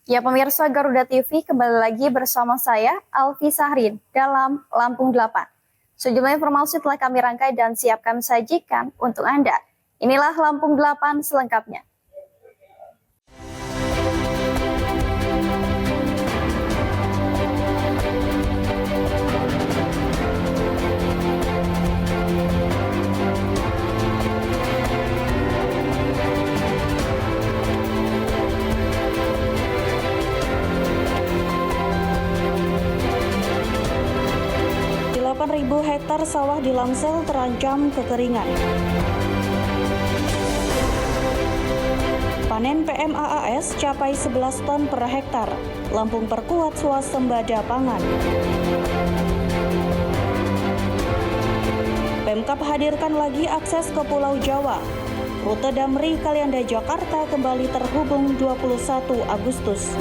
Ya pemirsa Garuda TV kembali lagi bersama saya Alfi Sahrin dalam Lampung 8. Sejumlah informasi telah kami rangkai dan siap kami sajikan untuk Anda. Inilah Lampung 8 selengkapnya. Ribu hektar sawah di Lamsel terancam kekeringan. Panen PMAAS capai 11 ton per hektar. Lampung perkuat swasembada pangan. Pemkab hadirkan lagi akses ke Pulau Jawa. Rute Damri Kalianda Jakarta kembali terhubung 21 Agustus.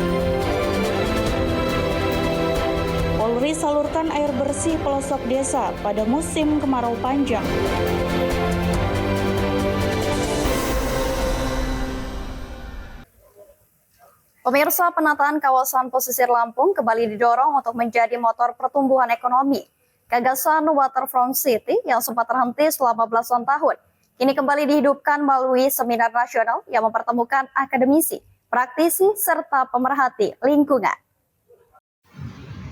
Polri salurkan air bersih pelosok desa pada musim kemarau panjang. Pemirsa, penataan kawasan pesisir Lampung kembali didorong untuk menjadi motor pertumbuhan ekonomi. Gagasan Waterfront City yang sempat terhenti selama belasan tahun, kini kembali dihidupkan melalui seminar nasional yang mempertemukan akademisi, praktisi, serta pemerhati lingkungan.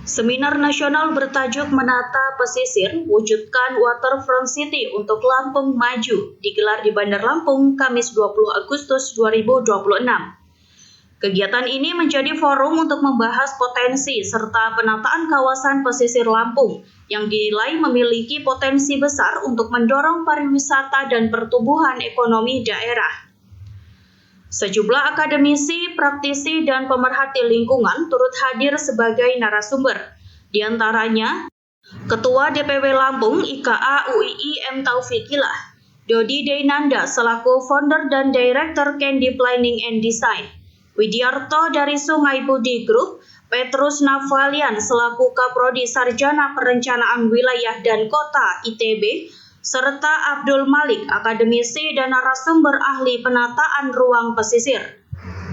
Seminar nasional bertajuk Menata Pesisir, Wujudkan Waterfront City untuk Lampung Maju digelar di Bandar Lampung, Kamis 20 Agustus 2026. Kegiatan ini menjadi forum untuk membahas potensi serta penataan kawasan pesisir Lampung yang dinilai memiliki potensi besar untuk mendorong pariwisata dan pertumbuhan ekonomi daerah. Sejumlah akademisi, praktisi, dan pemerhati lingkungan turut hadir sebagai narasumber. Di antaranya, Ketua DPW Lampung IKA UII M. Taufiqillah, Dodi Deynanda selaku founder dan Director Candy Planning and Design, Widiarto dari Sungai Budi Group, Petrus Navalian selaku Kaprodi Sarjana Perencanaan Wilayah dan Kota ITB, serta Abdul Malik, akademisi dan narasumber ahli penataan ruang pesisir.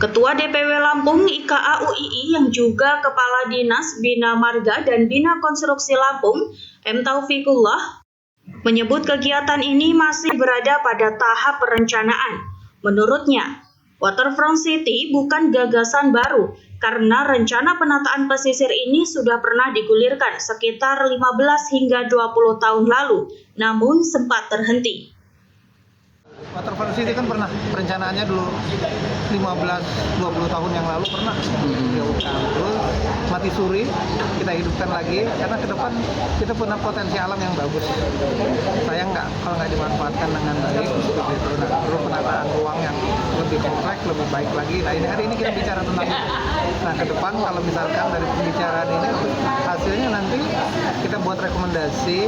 Ketua DPW Lampung IKA UII yang juga Kepala Dinas Bina Marga dan Bina Konstruksi Lampung, M. Taufiqullah, menyebut kegiatan ini masih berada pada tahap perencanaan. Menurutnya, Waterfront City bukan gagasan baru, karena rencana penataan pesisir ini sudah pernah digulirkan sekitar 15 hingga 20 tahun lalu, namun sempat terhenti. Waterfront City kan pernah perencanaannya dulu 15-20 tahun yang lalu pernah dihidupkan, terus mati suri kita hidupkan lagi karena ke depan kita punya potensi alam yang bagus. Sayang kalau nggak dimanfaatkan dengan baik seperti itu. Nah, perlu penataan ruang yang lebih kompleks, lebih baik lagi. Nah, hari ini kita bicara tentang itu. Nah, ke depan kalau misalkan dari pembicaraan ini hasilnya nanti kita buat rekomendasi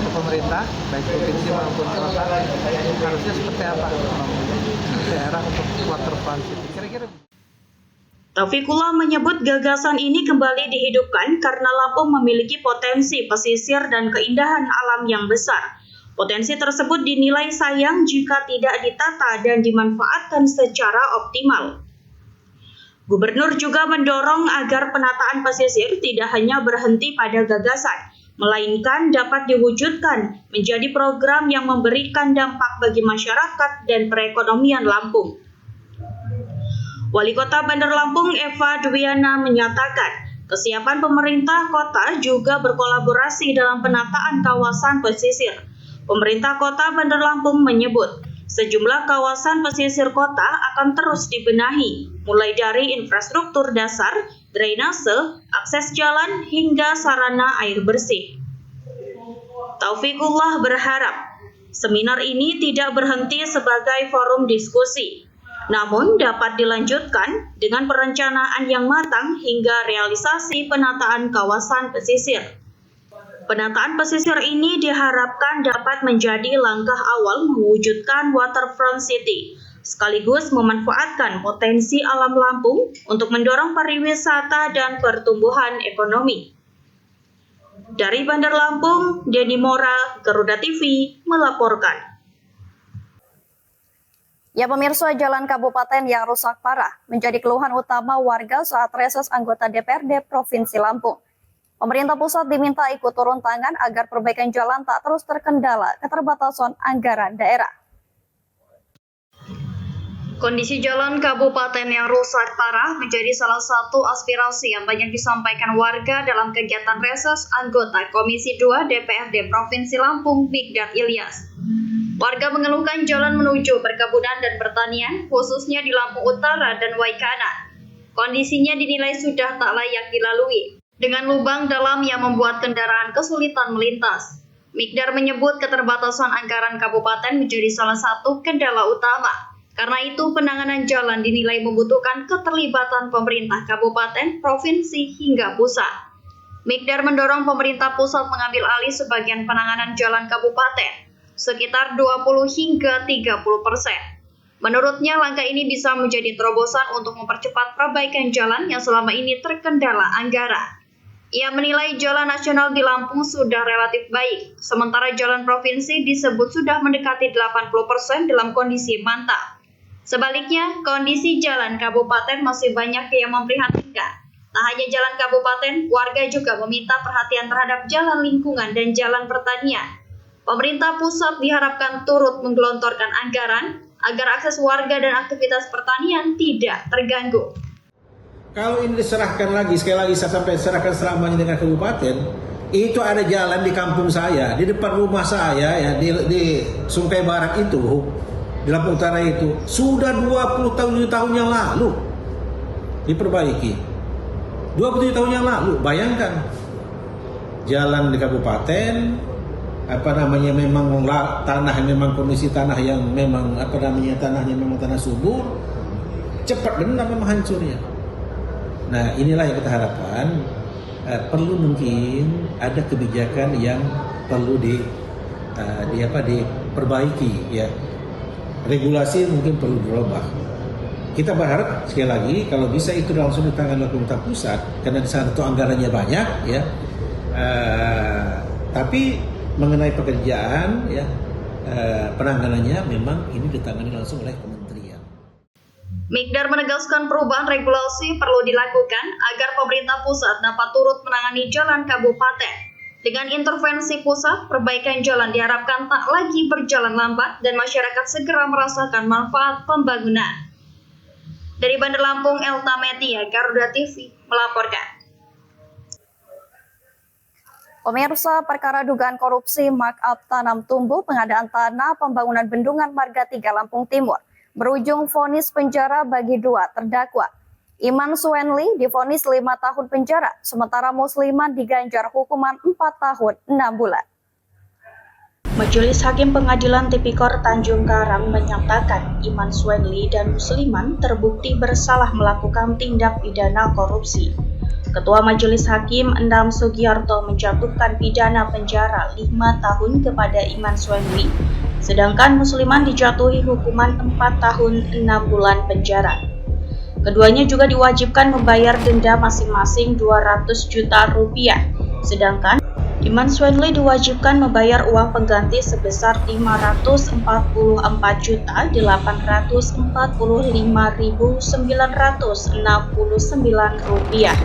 ke pemerintah baik provinsi maupun kota harusnya seperti apa daerah untuk waterfront City. Kira-kira Taufiqullah menyebut gagasan ini kembali dihidupkan karena Lampung memiliki potensi pesisir dan keindahan alam yang besar. Potensi tersebut dinilai sayang jika tidak ditata dan dimanfaatkan secara optimal. Gubernur juga mendorong agar penataan pesisir tidak hanya berhenti pada gagasan, melainkan dapat diwujudkan menjadi program yang memberikan dampak bagi masyarakat dan perekonomian Lampung. Wali Kota Bandar Lampung Eva Dwiana menyatakan, kesiapan pemerintah kota juga berkolaborasi dalam penataan kawasan pesisir. Pemerintah Kota Bandar Lampung menyebut, sejumlah kawasan pesisir kota akan terus dibenahi, mulai dari infrastruktur dasar, drainase, akses jalan, hingga sarana air bersih. Taufiqullah berharap seminar ini tidak berhenti sebagai forum diskusi, namun dapat dilanjutkan dengan perencanaan yang matang hingga realisasi penataan kawasan pesisir. Penataan pesisir ini diharapkan dapat menjadi langkah awal mewujudkan Waterfront City, sekaligus memanfaatkan potensi alam Lampung untuk mendorong pariwisata dan pertumbuhan ekonomi. Dari Bandar Lampung, Denny Mora, Garuda TV, melaporkan. Ya pemirsa, jalan kabupaten yang rusak parah menjadi keluhan utama warga saat reses anggota DPRD Provinsi Lampung. Pemerintah pusat diminta ikut turun tangan agar perbaikan jalan tak terus terkendala keterbatasan anggaran daerah. Kondisi jalan kabupaten yang rusak parah menjadi salah satu aspirasi yang banyak disampaikan warga dalam kegiatan reses anggota Komisi 2 DPRD Provinsi Lampung, Mikdad Ilyas. Warga mengeluhkan jalan menuju perkebunan dan pertanian, khususnya di Lampung Utara dan Waikana. Kondisinya dinilai sudah tak layak dilalui, dengan lubang dalam yang membuat kendaraan kesulitan melintas. Mikdar menyebut keterbatasan anggaran kabupaten menjadi salah satu kendala utama. Karena itu, penanganan jalan dinilai membutuhkan keterlibatan pemerintah kabupaten, provinsi, hingga pusat. Mikdar mendorong pemerintah pusat mengambil alih sebagian penanganan jalan kabupaten, sekitar 20 hingga 30%. Menurutnya, langkah ini bisa menjadi terobosan untuk mempercepat perbaikan jalan yang selama ini terkendala anggaran. Ia menilai jalan nasional di Lampung sudah relatif baik, sementara jalan provinsi disebut sudah mendekati 80% dalam kondisi mantap. Sebaliknya, kondisi jalan kabupaten masih banyak yang memprihatinkan. Tak hanya jalan kabupaten, warga juga meminta perhatian terhadap jalan lingkungan dan jalan pertanian. Pemerintah pusat diharapkan turut menggelontorkan anggaran agar akses warga dan aktivitas pertanian tidak terganggu. Kalau ini diserahkan lagi, sekali lagi saya sampai serahkan selamanya dengan kabupaten, itu ada jalan di kampung saya, di depan rumah saya, ya di Sungai Barat itu, di Lampung Utara itu, sudah 20 tahun yang lalu diperbaiki. 27 tahun yang lalu, bayangkan. Jalan di kabupaten, memang tanah memang kondisi tanah yang memang tanahnya memang tanah subur, cepat benar memang hancurnya. Nah, inilah yang kita harapkan, perlu mungkin ada kebijakan yang perlu diperbaiki, ya. Regulasi mungkin perlu dirubah. Kita berharap sekali lagi kalau bisa itu langsung ditangani oleh pemerintah pusat, karena di sana itu anggarannya banyak, ya. Tapi mengenai pekerjaan, ya, penanganannya memang ini ditangani langsung oleh kementerian. Mikdar menegaskan perubahan regulasi perlu dilakukan agar pemerintah pusat dapat turut menangani jalan kabupaten. Dengan intervensi pusat, perbaikan jalan diharapkan tak lagi berjalan lambat dan masyarakat segera merasakan manfaat pembangunan. Dari Bandar Lampung, Elta Media, Garuda TV melaporkan. Pemirsa, perkara dugaan korupsi markup tanam tumbuh pengadaan tanah pembangunan bendungan Marga 3 Lampung Timur berujung vonis penjara bagi 2 terdakwa. Iman Suwenli divonis 5 tahun penjara, sementara Musliman diganjar hukuman 4 tahun 6 bulan. Majelis Hakim Pengadilan Tipikor Tanjung Karang menyatakan Iman Suwenli dan Musliman terbukti bersalah melakukan tindak pidana korupsi. Ketua Majelis Hakim Endam Sugiarto menjatuhkan pidana penjara 5 tahun kepada Iman Suwenli, sedangkan Musliman dijatuhi hukuman 4 tahun 6 bulan penjara. Keduanya juga diwajibkan membayar denda masing-masing 200 juta rupiah, sedangkan Iman Suwenli diwajibkan membayar uang pengganti sebesar 545.949 rupiah.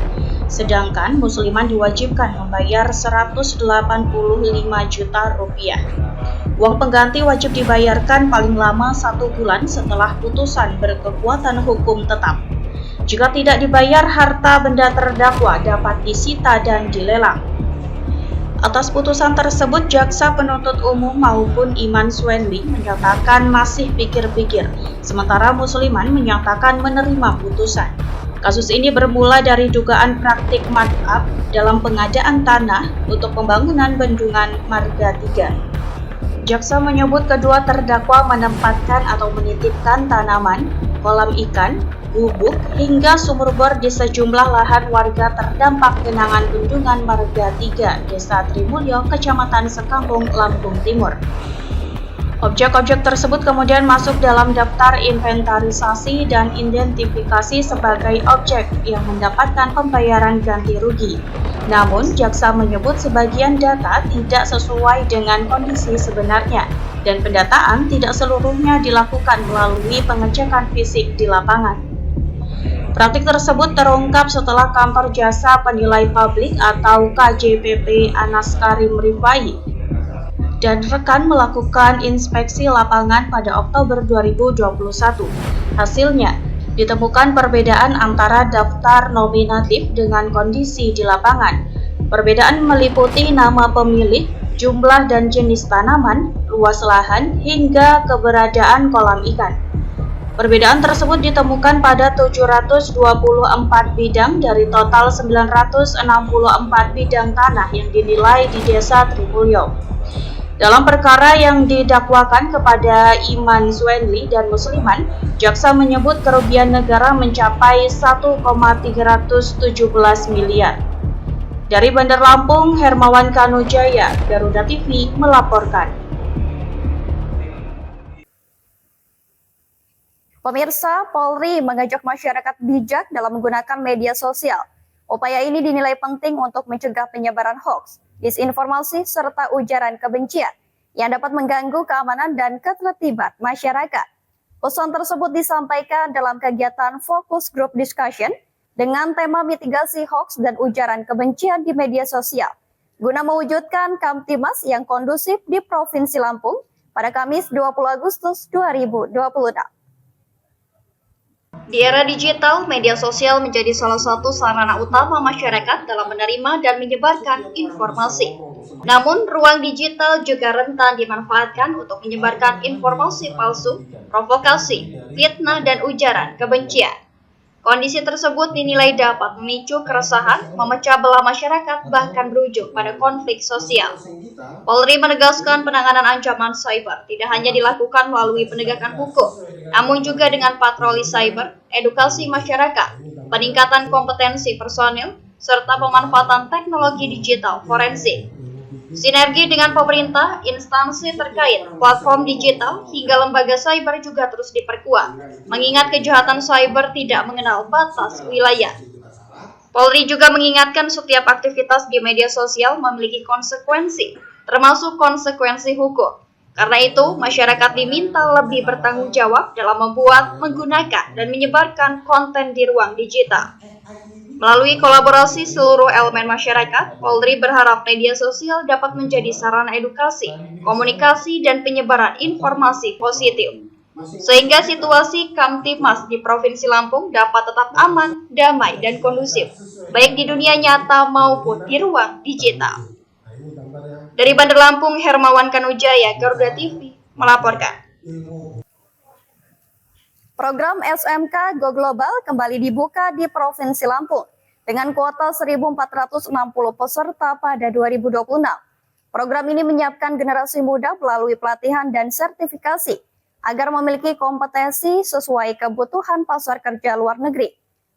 Sedangkan Musliman diwajibkan membayar 185 juta rupiah. Uang pengganti wajib dibayarkan paling lama 1 bulan setelah putusan berkekuatan hukum tetap. Jika tidak dibayar, harta benda terdakwa dapat disita dan dilelang. Atas putusan tersebut, Jaksa Penuntut Umum maupun Iman Suwenli menyatakan masih pikir-pikir, sementara Musliman menyatakan menerima putusan. Kasus ini bermula dari dugaan praktik markup dalam pengadaan tanah untuk pembangunan bendungan Marga 3. Jaksa menyebut kedua terdakwa menempatkan atau menitipkan tanaman, kolam ikan, gubuk, hingga sumur bor di sejumlah lahan warga terdampak genangan bendungan Marga 3, Desa Trimulyo, Kecamatan Sekampung, Lampung Timur. Objek-objek tersebut kemudian masuk dalam daftar inventarisasi dan identifikasi sebagai objek yang mendapatkan pembayaran ganti rugi. Namun, jaksa menyebut sebagian data tidak sesuai dengan kondisi sebenarnya dan pendataan tidak seluruhnya dilakukan melalui pengecekan fisik di lapangan. Praktik tersebut terungkap setelah kantor jasa penilai publik atau KJPP Anas Karim Rifai dan rekan melakukan inspeksi lapangan pada Oktober 2021. Hasilnya, ditemukan perbedaan antara daftar nominatif dengan kondisi di lapangan. Perbedaan meliputi nama pemilik, jumlah dan jenis tanaman, luas lahan, hingga keberadaan kolam ikan. Perbedaan tersebut ditemukan pada 724 bidang dari total 964 bidang tanah yang dinilai di Desa Tripulyo. Dalam perkara yang didakwakan kepada Iman Zuenli dan Musliman, jaksa menyebut kerugian negara mencapai 1,317 miliar. Dari Bandar Lampung, Hermawan Kanujaya, Garuda TV melaporkan. Pemirsa, Polri mengajak masyarakat bijak dalam menggunakan media sosial. Upaya ini dinilai penting untuk mencegah penyebaran hoaks, disinformasi, serta ujaran kebencian yang dapat mengganggu keamanan dan ketertiban masyarakat. Pesan tersebut disampaikan dalam kegiatan Focus Group Discussion dengan tema mitigasi hoaks dan ujaran kebencian di media sosial, guna mewujudkan Kamtimas yang kondusif di Provinsi Lampung pada Kamis 20 Agustus 2026. Di era digital, media sosial menjadi salah satu sarana utama masyarakat dalam menerima dan menyebarkan informasi. Namun, ruang digital juga rentan dimanfaatkan untuk menyebarkan informasi palsu, provokasi, fitnah, dan ujaran kebencian. Kondisi tersebut dinilai dapat memicu keresahan, memecah belah masyarakat, bahkan berujung pada konflik sosial. Polri menegaskan penanganan ancaman cyber tidak hanya dilakukan melalui penegakan hukum, namun juga dengan patroli cyber, edukasi masyarakat, peningkatan kompetensi personil, serta pemanfaatan teknologi digital forensik. Sinergi dengan pemerintah, instansi terkait, platform digital, hingga lembaga cyber juga terus diperkuat, mengingat kejahatan cyber tidak mengenal batas wilayah. Polri juga mengingatkan setiap aktivitas di media sosial memiliki konsekuensi, termasuk konsekuensi hukum. Karena itu, masyarakat diminta lebih bertanggung jawab dalam membuat, menggunakan, dan menyebarkan konten di ruang digital. Melalui kolaborasi seluruh elemen masyarakat, Polri berharap media sosial dapat menjadi sarana edukasi, komunikasi, dan penyebaran informasi positif, sehingga situasi Kamtimas di Provinsi Lampung dapat tetap aman, damai, dan kondusif, baik di dunia nyata maupun di ruang digital. Dari Bandar Lampung, Hermawan Kanujaya, Garuda TV, melaporkan. Program SMK Go Global kembali dibuka di Provinsi Lampung dengan kuota 1.460 peserta pada 2026. Program ini menyiapkan generasi muda melalui pelatihan dan sertifikasi agar memiliki kompetensi sesuai kebutuhan pasar kerja luar negeri.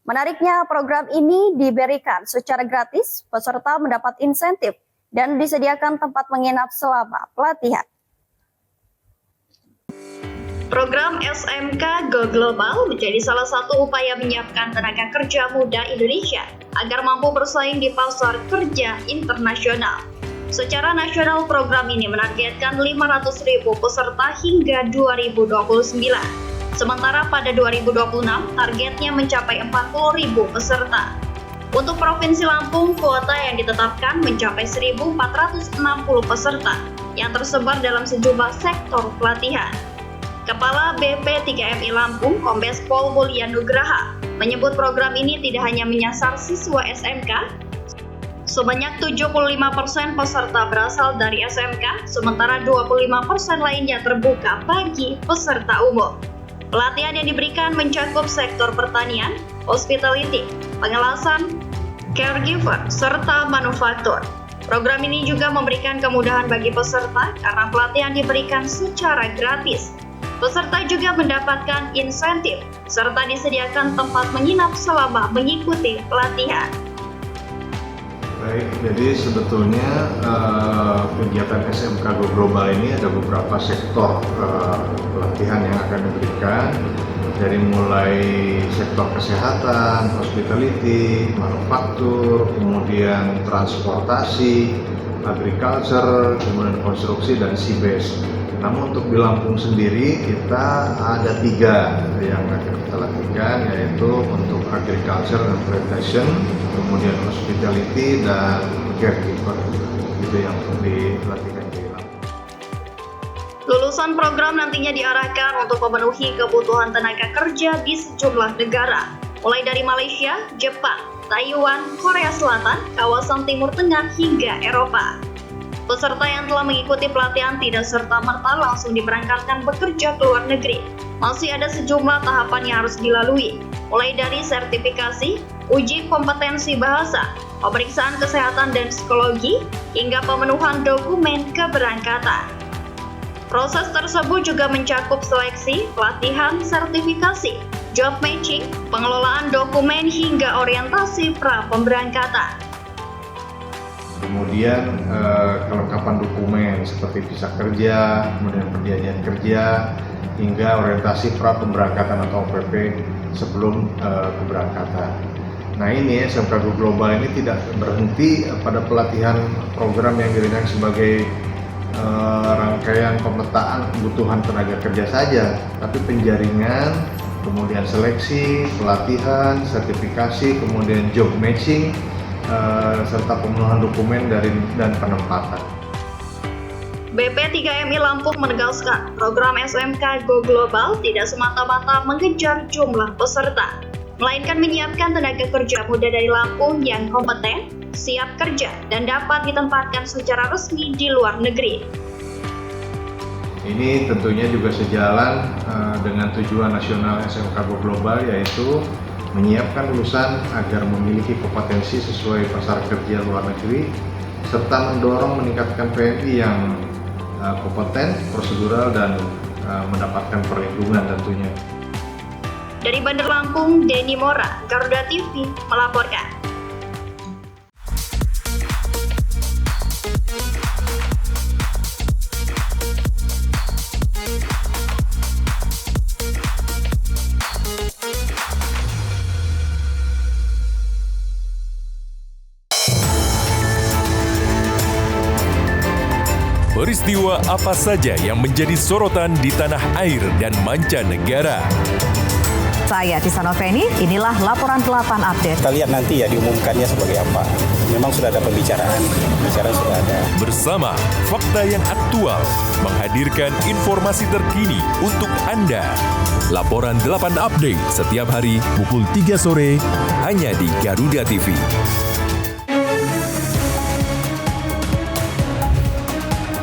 Menariknya, program ini diberikan secara gratis, peserta mendapat insentif dan disediakan tempat menginap selama pelatihan. Program SMK Go Global menjadi salah satu upaya menyiapkan tenaga kerja muda Indonesia agar mampu bersaing di pasar kerja internasional. Secara nasional, program ini menargetkan 500.000 peserta hingga 2029. Sementara pada 2026, targetnya mencapai 40.000 peserta. Untuk Provinsi Lampung, kuota yang ditetapkan mencapai 1.460 peserta yang tersebar dalam sejumlah sektor pelatihan. Kepala BP3MI Lampung, Kombes Pol Mulyan Nugraha, menyebut program ini tidak hanya menyasar siswa SMK. Sebanyak 75% peserta berasal dari SMK, sementara 25% lainnya terbuka bagi peserta umum. Pelatihan yang diberikan mencakup sektor pertanian, hospitality, pengelasan, caregiver, serta manufaktur. Program ini juga memberikan kemudahan bagi peserta karena pelatihan diberikan secara gratis. Peserta juga mendapatkan insentif, serta disediakan tempat menginap selama mengikuti pelatihan. Baik, jadi sebetulnya kegiatan SMK Go Global ini ada beberapa sektor pelatihan yang akan diberikan, dari mulai sektor kesehatan, hospitality, manufaktur, kemudian transportasi, agriculture, kemudian konstruksi, dan seabase. Namun untuk di Lampung sendiri kita ada 3 yang akan kita lakukan, yaitu untuk agriculture and plantation, kemudian hospitality dan caregiver. Itu yang dilatihkan di Lampung. Lulusan program nantinya diarahkan untuk memenuhi kebutuhan tenaga kerja di sejumlah negara, mulai dari Malaysia, Jepang, Taiwan, Korea Selatan, kawasan Timur Tengah, hingga Eropa. Peserta yang telah mengikuti pelatihan tidak serta-merta langsung diberangkatkan bekerja ke luar negeri. Masih ada sejumlah tahapan yang harus dilalui, mulai dari sertifikasi, uji kompetensi bahasa, pemeriksaan kesehatan dan psikologi, hingga pemenuhan dokumen keberangkatan. Proses tersebut juga mencakup seleksi, pelatihan, sertifikasi, job matching, pengelolaan dokumen, hingga orientasi pra-pemberangkatan. Kemudian kelengkapan dokumen seperti visa kerja, kemudian perjanjian kerja, hingga orientasi pra-pemberangkatan atau OPP sebelum keberangkatan. Nah ini SMK Go Global ini tidak berhenti pada pelatihan program yang dirancang sebagai rangkaian pemetaan kebutuhan tenaga kerja saja, tapi penjaringan, kemudian seleksi, pelatihan, sertifikasi, kemudian job matching, serta pemenuhan dokumen dan penempatan. BP3MI Lampung menegaskan, program SMK Go Global tidak semata-mata mengejar jumlah peserta, melainkan menyiapkan tenaga kerja muda dari Lampung yang kompeten, siap kerja, dan dapat ditempatkan secara resmi di luar negeri. Ini tentunya juga sejalan dengan tujuan nasional SMK Go Global, yaitu menyiapkan lulusan agar memiliki kompetensi sesuai pasar kerja luar negeri, serta mendorong meningkatkan PNI yang kompeten, prosedural, dan mendapatkan perlindungan tentunya. Dari Bandar Lampung, Denny Mora, Garuda TV melaporkan. Peristiwa apa saja yang menjadi sorotan di tanah air dan mancanegara? Saya Tisa Noveni, inilah laporan 8 update. Kita lihat nanti ya diumumkannya sebagai apa. Memang sudah ada pembicaraan sudah ada. Bersama fakta yang aktual, menghadirkan informasi terkini untuk Anda. Laporan 8 update setiap hari pukul 3 sore, hanya di Garuda TV.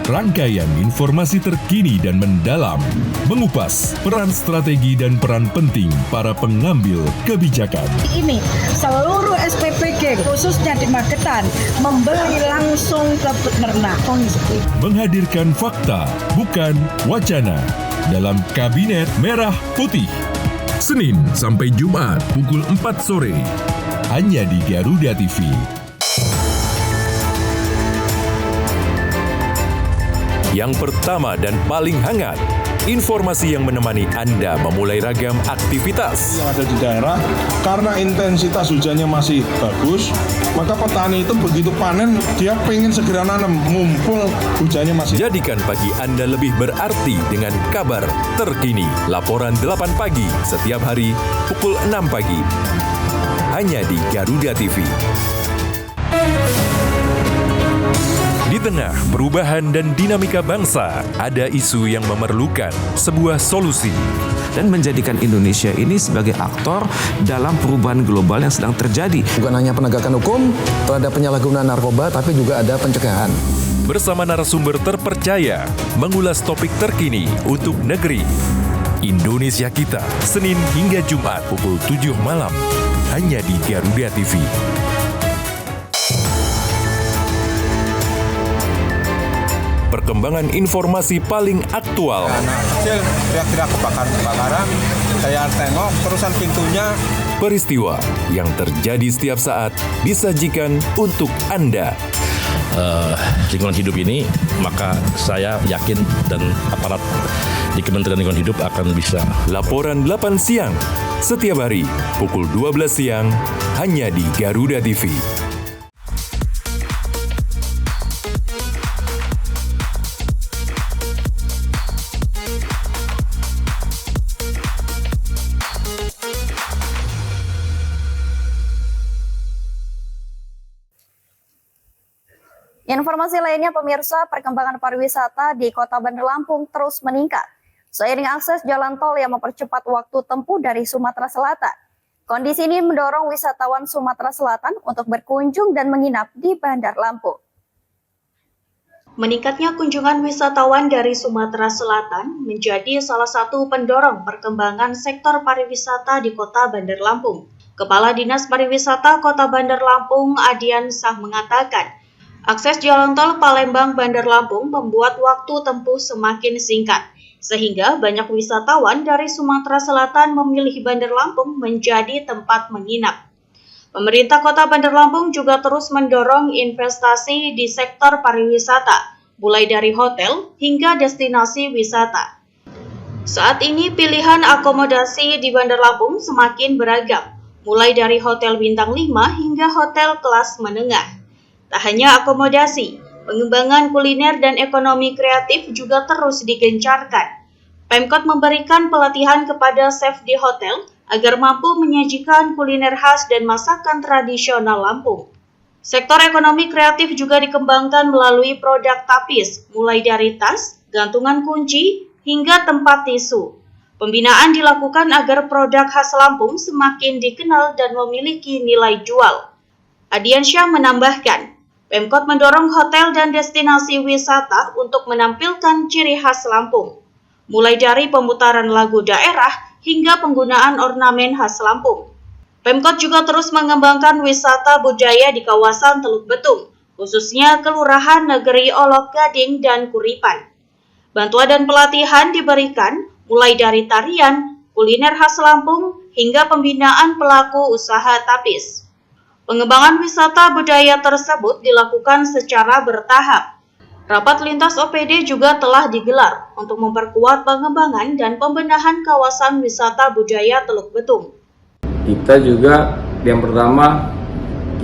Rangkaian informasi terkini dan mendalam, mengupas peran strategi dan peran penting para pengambil kebijakan. Ini seluruh SPPG khususnya di Magetan membeli langsung ke peternak. Menghadirkan fakta, bukan wacana, dalam Kabinet Merah Putih. Senin sampai Jumat pukul 4 sore, hanya di Garuda TV. Yang pertama dan paling hangat, informasi yang menemani Anda memulai ragam aktivitas. Yang ada di daerah, karena intensitas hujannya masih bagus, maka petani itu begitu panen, dia pengen segera nanam, mumpul hujannya masih. Jadikan pagi Anda lebih berarti dengan kabar terkini. Laporan 8 pagi setiap hari pukul 6 pagi. Hanya di Garuda TV. Di tengah perubahan dan dinamika bangsa, ada isu yang memerlukan sebuah solusi. Dan menjadikan Indonesia ini sebagai aktor dalam perubahan global yang sedang terjadi. Bukan hanya penegakan hukum terhadap penyalahgunaan narkoba, tapi juga ada pencegahan. Bersama narasumber terpercaya, mengulas topik terkini untuk negeri. Indonesia Kita, Senin hingga Jumat pukul 7 malam, hanya di Garuda TV. Perkembangan informasi paling aktual. Anak kecil teriak-teriak kebakaran, saya tengok terusan pintunya. Peristiwa yang terjadi setiap saat disajikan untuk Anda. Lingkungan hidup ini, maka saya yakin dan aparat di Kementerian Lingkungan Hidup akan bisa. Laporan 8 siang, setiap hari pukul 12 siang, hanya di Garuda TV. Informasi lainnya pemirsa, perkembangan pariwisata di Kota Bandar Lampung terus meningkat seiring akses jalan tol yang mempercepat waktu tempuh dari Sumatera Selatan. Kondisi ini mendorong wisatawan Sumatera Selatan untuk berkunjung dan menginap di Bandar Lampung. Meningkatnya kunjungan wisatawan dari Sumatera Selatan menjadi salah satu pendorong perkembangan sektor pariwisata di Kota Bandar Lampung. Kepala Dinas Pariwisata Kota Bandar Lampung, Adian Sah mengatakan, akses jalan tol Palembang Bandar Lampung membuat waktu tempuh semakin singkat, sehingga banyak wisatawan dari Sumatera Selatan memilih Bandar Lampung menjadi tempat menginap. Pemerintah Kota Bandar Lampung juga terus mendorong investasi di sektor pariwisata, mulai dari hotel hingga destinasi wisata. Saat ini pilihan akomodasi di Bandar Lampung semakin beragam, mulai dari hotel bintang 5 hingga hotel kelas menengah. Tak hanya akomodasi, pengembangan kuliner dan ekonomi kreatif juga terus digencarkan. Pemkot memberikan pelatihan kepada chef di hotel agar mampu menyajikan kuliner khas dan masakan tradisional Lampung. Sektor ekonomi kreatif juga dikembangkan melalui produk tapis, mulai dari tas, gantungan kunci, hingga tempat tisu. Pembinaan dilakukan agar produk khas Lampung semakin dikenal dan memiliki nilai jual. Adiansyah menambahkan, Pemkot mendorong hotel dan destinasi wisata untuk menampilkan ciri khas Lampung, mulai dari pemutaran lagu daerah hingga penggunaan ornamen khas Lampung. Pemkot juga terus mengembangkan wisata budaya di kawasan Teluk Betung, khususnya Kelurahan Negeri Olok Gading dan Kuripan. Bantuan dan pelatihan diberikan mulai dari tarian, kuliner khas Lampung, hingga pembinaan pelaku usaha tapis. Pengembangan wisata budaya tersebut dilakukan secara bertahap. Rapat lintas OPD juga telah digelar untuk memperkuat pengembangan dan pembenahan kawasan wisata budaya Teluk Betung. Kita juga yang pertama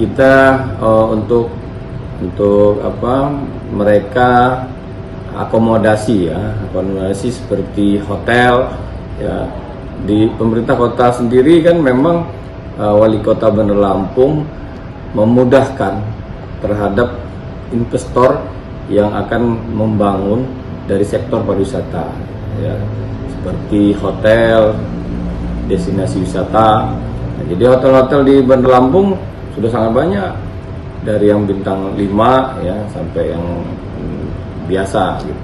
kita untuk mereka akomodasi seperti hotel ya. Di pemerintah kota sendiri kan memang Wali Kota Bandar Lampung memudahkan terhadap investor yang akan membangun dari sektor pariwisata, ya, seperti hotel, destinasi wisata. Nah, jadi hotel-hotel di Bandar Lampung sudah sangat banyak, dari yang bintang 5 ya sampai yang biasa. Gitu.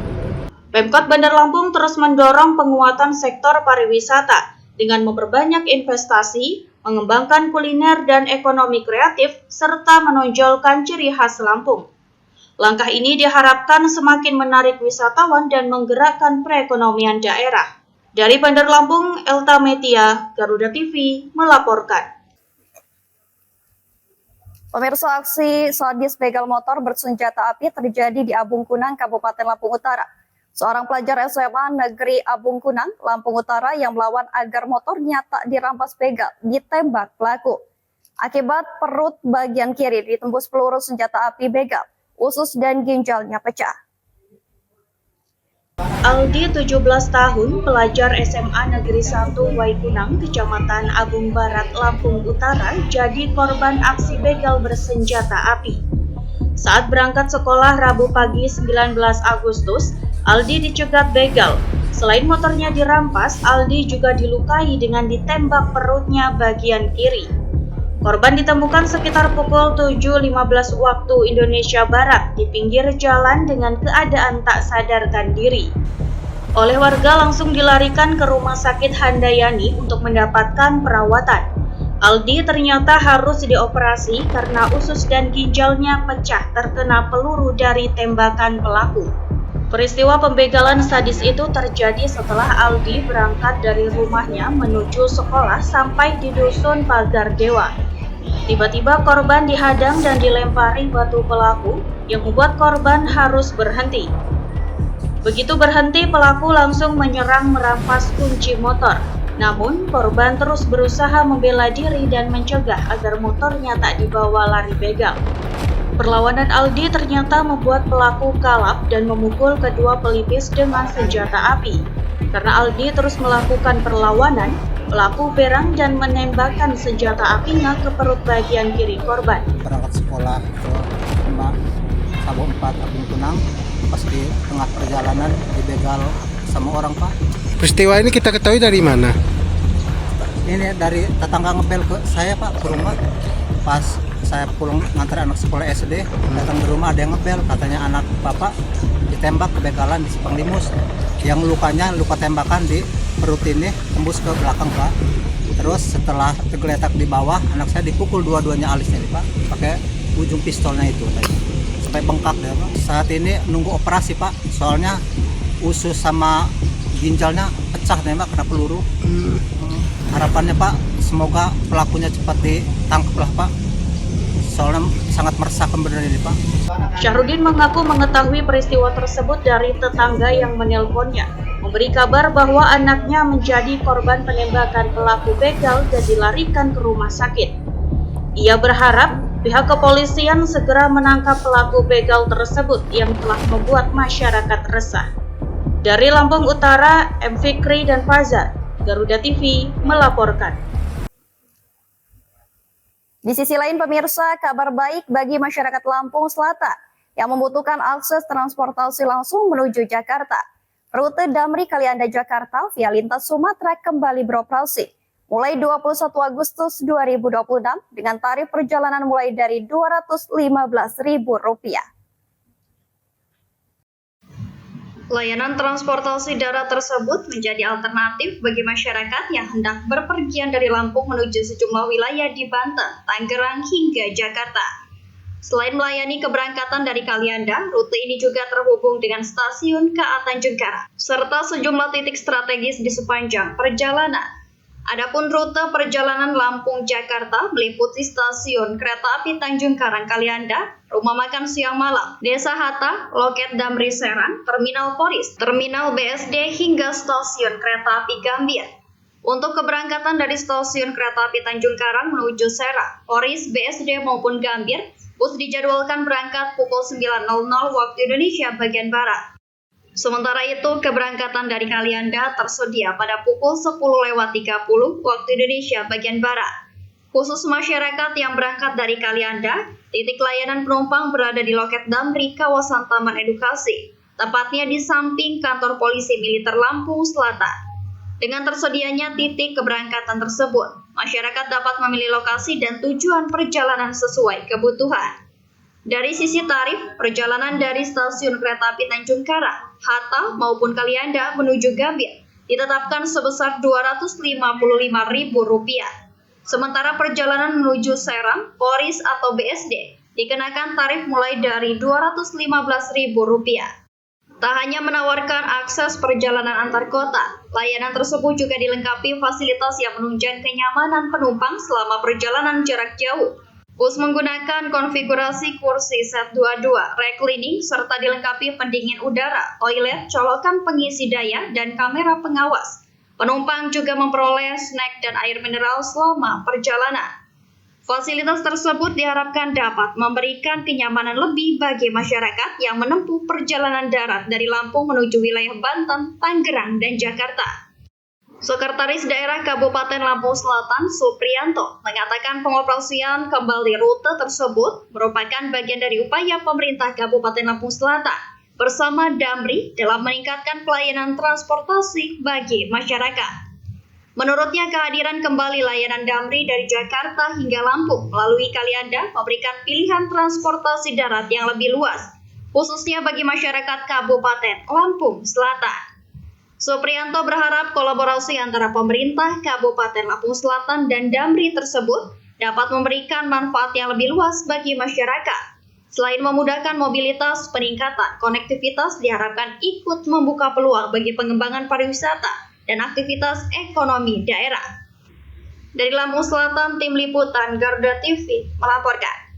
Pemkot Bandar Lampung terus mendorong penguatan sektor pariwisata dengan memperbanyak investasi, mengembangkan kuliner dan ekonomi kreatif, serta menonjolkan ciri khas Lampung. Langkah ini diharapkan semakin menarik wisatawan dan menggerakkan perekonomian daerah. Dari Bandar Lampung, Elta Metia, Garuda TV, melaporkan. Pemirsa, aksi sadis begal motor bersenjata api terjadi di Abung Kunang, Kabupaten Lampung Utara. Seorang pelajar SMA Negeri Abung Kunang, Lampung Utara yang melawan agar motornya tak dirampas begal, ditembak pelaku. Akibat perut bagian kiri ditembus peluru senjata api begal, usus dan ginjalnya pecah. Aldi, 17 tahun, pelajar SMA Negeri 1 Waikunang, Kecamatan Agung Barat, Lampung Utara, jadi korban aksi begal bersenjata api. Saat berangkat sekolah Rabu pagi 19 Agustus, Aldi dicegat begal. Selain motornya dirampas, Aldi juga dilukai dengan ditembak perutnya bagian kiri. Korban ditemukan sekitar pukul 7.15 waktu Indonesia Barat di pinggir jalan dengan keadaan tak sadarkan diri. Oleh warga langsung dilarikan ke Rumah Sakit Handayani untuk mendapatkan perawatan. Aldi ternyata harus dioperasi karena usus dan ginjalnya pecah terkena peluru dari tembakan pelaku. Peristiwa pembegalan sadis itu terjadi setelah Aldi berangkat dari rumahnya menuju sekolah sampai di Dusun Pagar Dewa. Tiba-tiba korban dihadang dan dilempari batu pelaku yang membuat korban harus berhenti. Begitu berhenti, pelaku langsung menyerang merampas kunci motor. Namun, korban terus berusaha membela diri dan mencegah agar motornya tak dibawa lari begal. Perlawanan Aldi ternyata membuat pelaku kalap dan memukul kedua pelipis dengan senjata api. Karena Aldi terus melakukan perlawanan, pelaku berang dan menembakkan senjata apinya ke perut bagian kiri korban. Berangkat sekolah ke rumah Kabo 4 Abing Tunang pas di tengah perjalanan dibegal sama orang Pak. Peristiwa ini kita ketahui dari mana? Ini dari tetangga ngepel ke saya Pak, ke rumah. Pas saya pulang ngantar anak sekolah SD, datang ke rumah ada yang ngepel, katanya anak bapak ditembak kebegalan di Simpang Limus. Yang lukanya luka tembakan di perut ini tembus ke belakang Pak. Terus setelah tergeletak di bawah, anak saya dipukul dua-duanya alisnya Pak, pakai ujung pistolnya itu tadi. Sampai bengkak deh Pak. Saat ini nunggu operasi Pak, soalnya usus sama ginjalnya pecah nih Pak, kena peluru. Harapannya Pak, semoga pelakunya cepat ditangkap lah Pak. Soalnya sangat meresahkan benar ini Pak. Syahrudin mengaku mengetahui peristiwa tersebut dari tetangga yang menelponnya, memberi kabar bahwa anaknya menjadi korban penembakan pelaku begal dan dilarikan ke rumah sakit. Ia berharap pihak kepolisian segera menangkap pelaku begal tersebut yang telah membuat masyarakat resah. Dari Lampung Utara, M. Fikri dan Fazar, Garuda TV melaporkan. Di sisi lain pemirsa, kabar baik bagi masyarakat Lampung Selatan yang membutuhkan akses transportasi langsung menuju Jakarta. Rute Damri Kalianda Jakarta via lintas Sumatera kembali beroperasi mulai 21 Agustus 2026 dengan tarif perjalanan mulai dari Rp215.000. Layanan transportasi darat tersebut menjadi alternatif bagi masyarakat yang hendak berpergian dari Lampung menuju sejumlah wilayah di Banten, Tangerang, hingga Jakarta. Selain melayani keberangkatan dari Kalianda, rute ini juga terhubung dengan stasiun KA Tanjung Karang, serta sejumlah titik strategis di sepanjang perjalanan. Adapun rute perjalanan Lampung-Jakarta meliputi stasiun kereta api Tanjung Karang Kalianda, rumah makan siang malam, Desa Hatta, loket Damri Serang, terminal Poris, terminal BSD hingga stasiun kereta api Gambir. Untuk keberangkatan dari stasiun kereta api Tanjung Karang menuju Serang, Poris, BSD maupun Gambir, bus dijadwalkan berangkat pukul 9.00 waktu Indonesia bagian Barat. Sementara itu, keberangkatan dari Kalianda tersedia pada pukul 10.30 waktu Indonesia bagian Barat. Khusus masyarakat yang berangkat dari Kalianda, titik layanan penumpang berada di loket Damri, kawasan Taman Edukasi, tepatnya di samping kantor polisi militer Lampung Selatan. Dengan tersedianya titik keberangkatan tersebut, masyarakat dapat memilih lokasi dan tujuan perjalanan sesuai kebutuhan. Dari sisi tarif, perjalanan dari stasiun kereta api Tanjung Karang, Hatta maupun Kalianda menuju Gambir ditetapkan sebesar Rp255.000. Sementara perjalanan menuju Serang, Poris atau BSD dikenakan tarif mulai dari Rp215.000. Tak hanya menawarkan akses perjalanan antar kota, layanan tersebut juga dilengkapi fasilitas yang menunjang kenyamanan penumpang selama perjalanan jarak jauh. Bus menggunakan konfigurasi kursi set 22, reclining, serta dilengkapi pendingin udara, toilet, colokan pengisi daya, dan kamera pengawas. Penumpang juga memperoleh snack dan air mineral selama perjalanan. Fasilitas tersebut diharapkan dapat memberikan kenyamanan lebih bagi masyarakat yang menempuh perjalanan darat dari Lampung menuju wilayah Banten, Tangerang, dan Jakarta. Sekretaris Daerah Kabupaten Lampung Selatan, Supriyanto, mengatakan pengoperasian kembali rute tersebut merupakan bagian dari upaya pemerintah Kabupaten Lampung Selatan bersama Damri dalam meningkatkan pelayanan transportasi bagi masyarakat. Menurutnya, kehadiran kembali layanan Damri dari Jakarta hingga Lampung melalui Kalianda memberikan pilihan transportasi darat yang lebih luas, khususnya bagi masyarakat Kabupaten Lampung Selatan. Supriyanto berharap kolaborasi antara pemerintah Kabupaten Lampung Selatan dan Damri tersebut dapat memberikan manfaat yang lebih luas bagi masyarakat. Selain memudahkan mobilitas, peningkatan konektivitas diharapkan ikut membuka peluang bagi pengembangan pariwisata dan aktivitas ekonomi daerah. Dari Lampung Selatan, Tim Liputan Garuda TV melaporkan.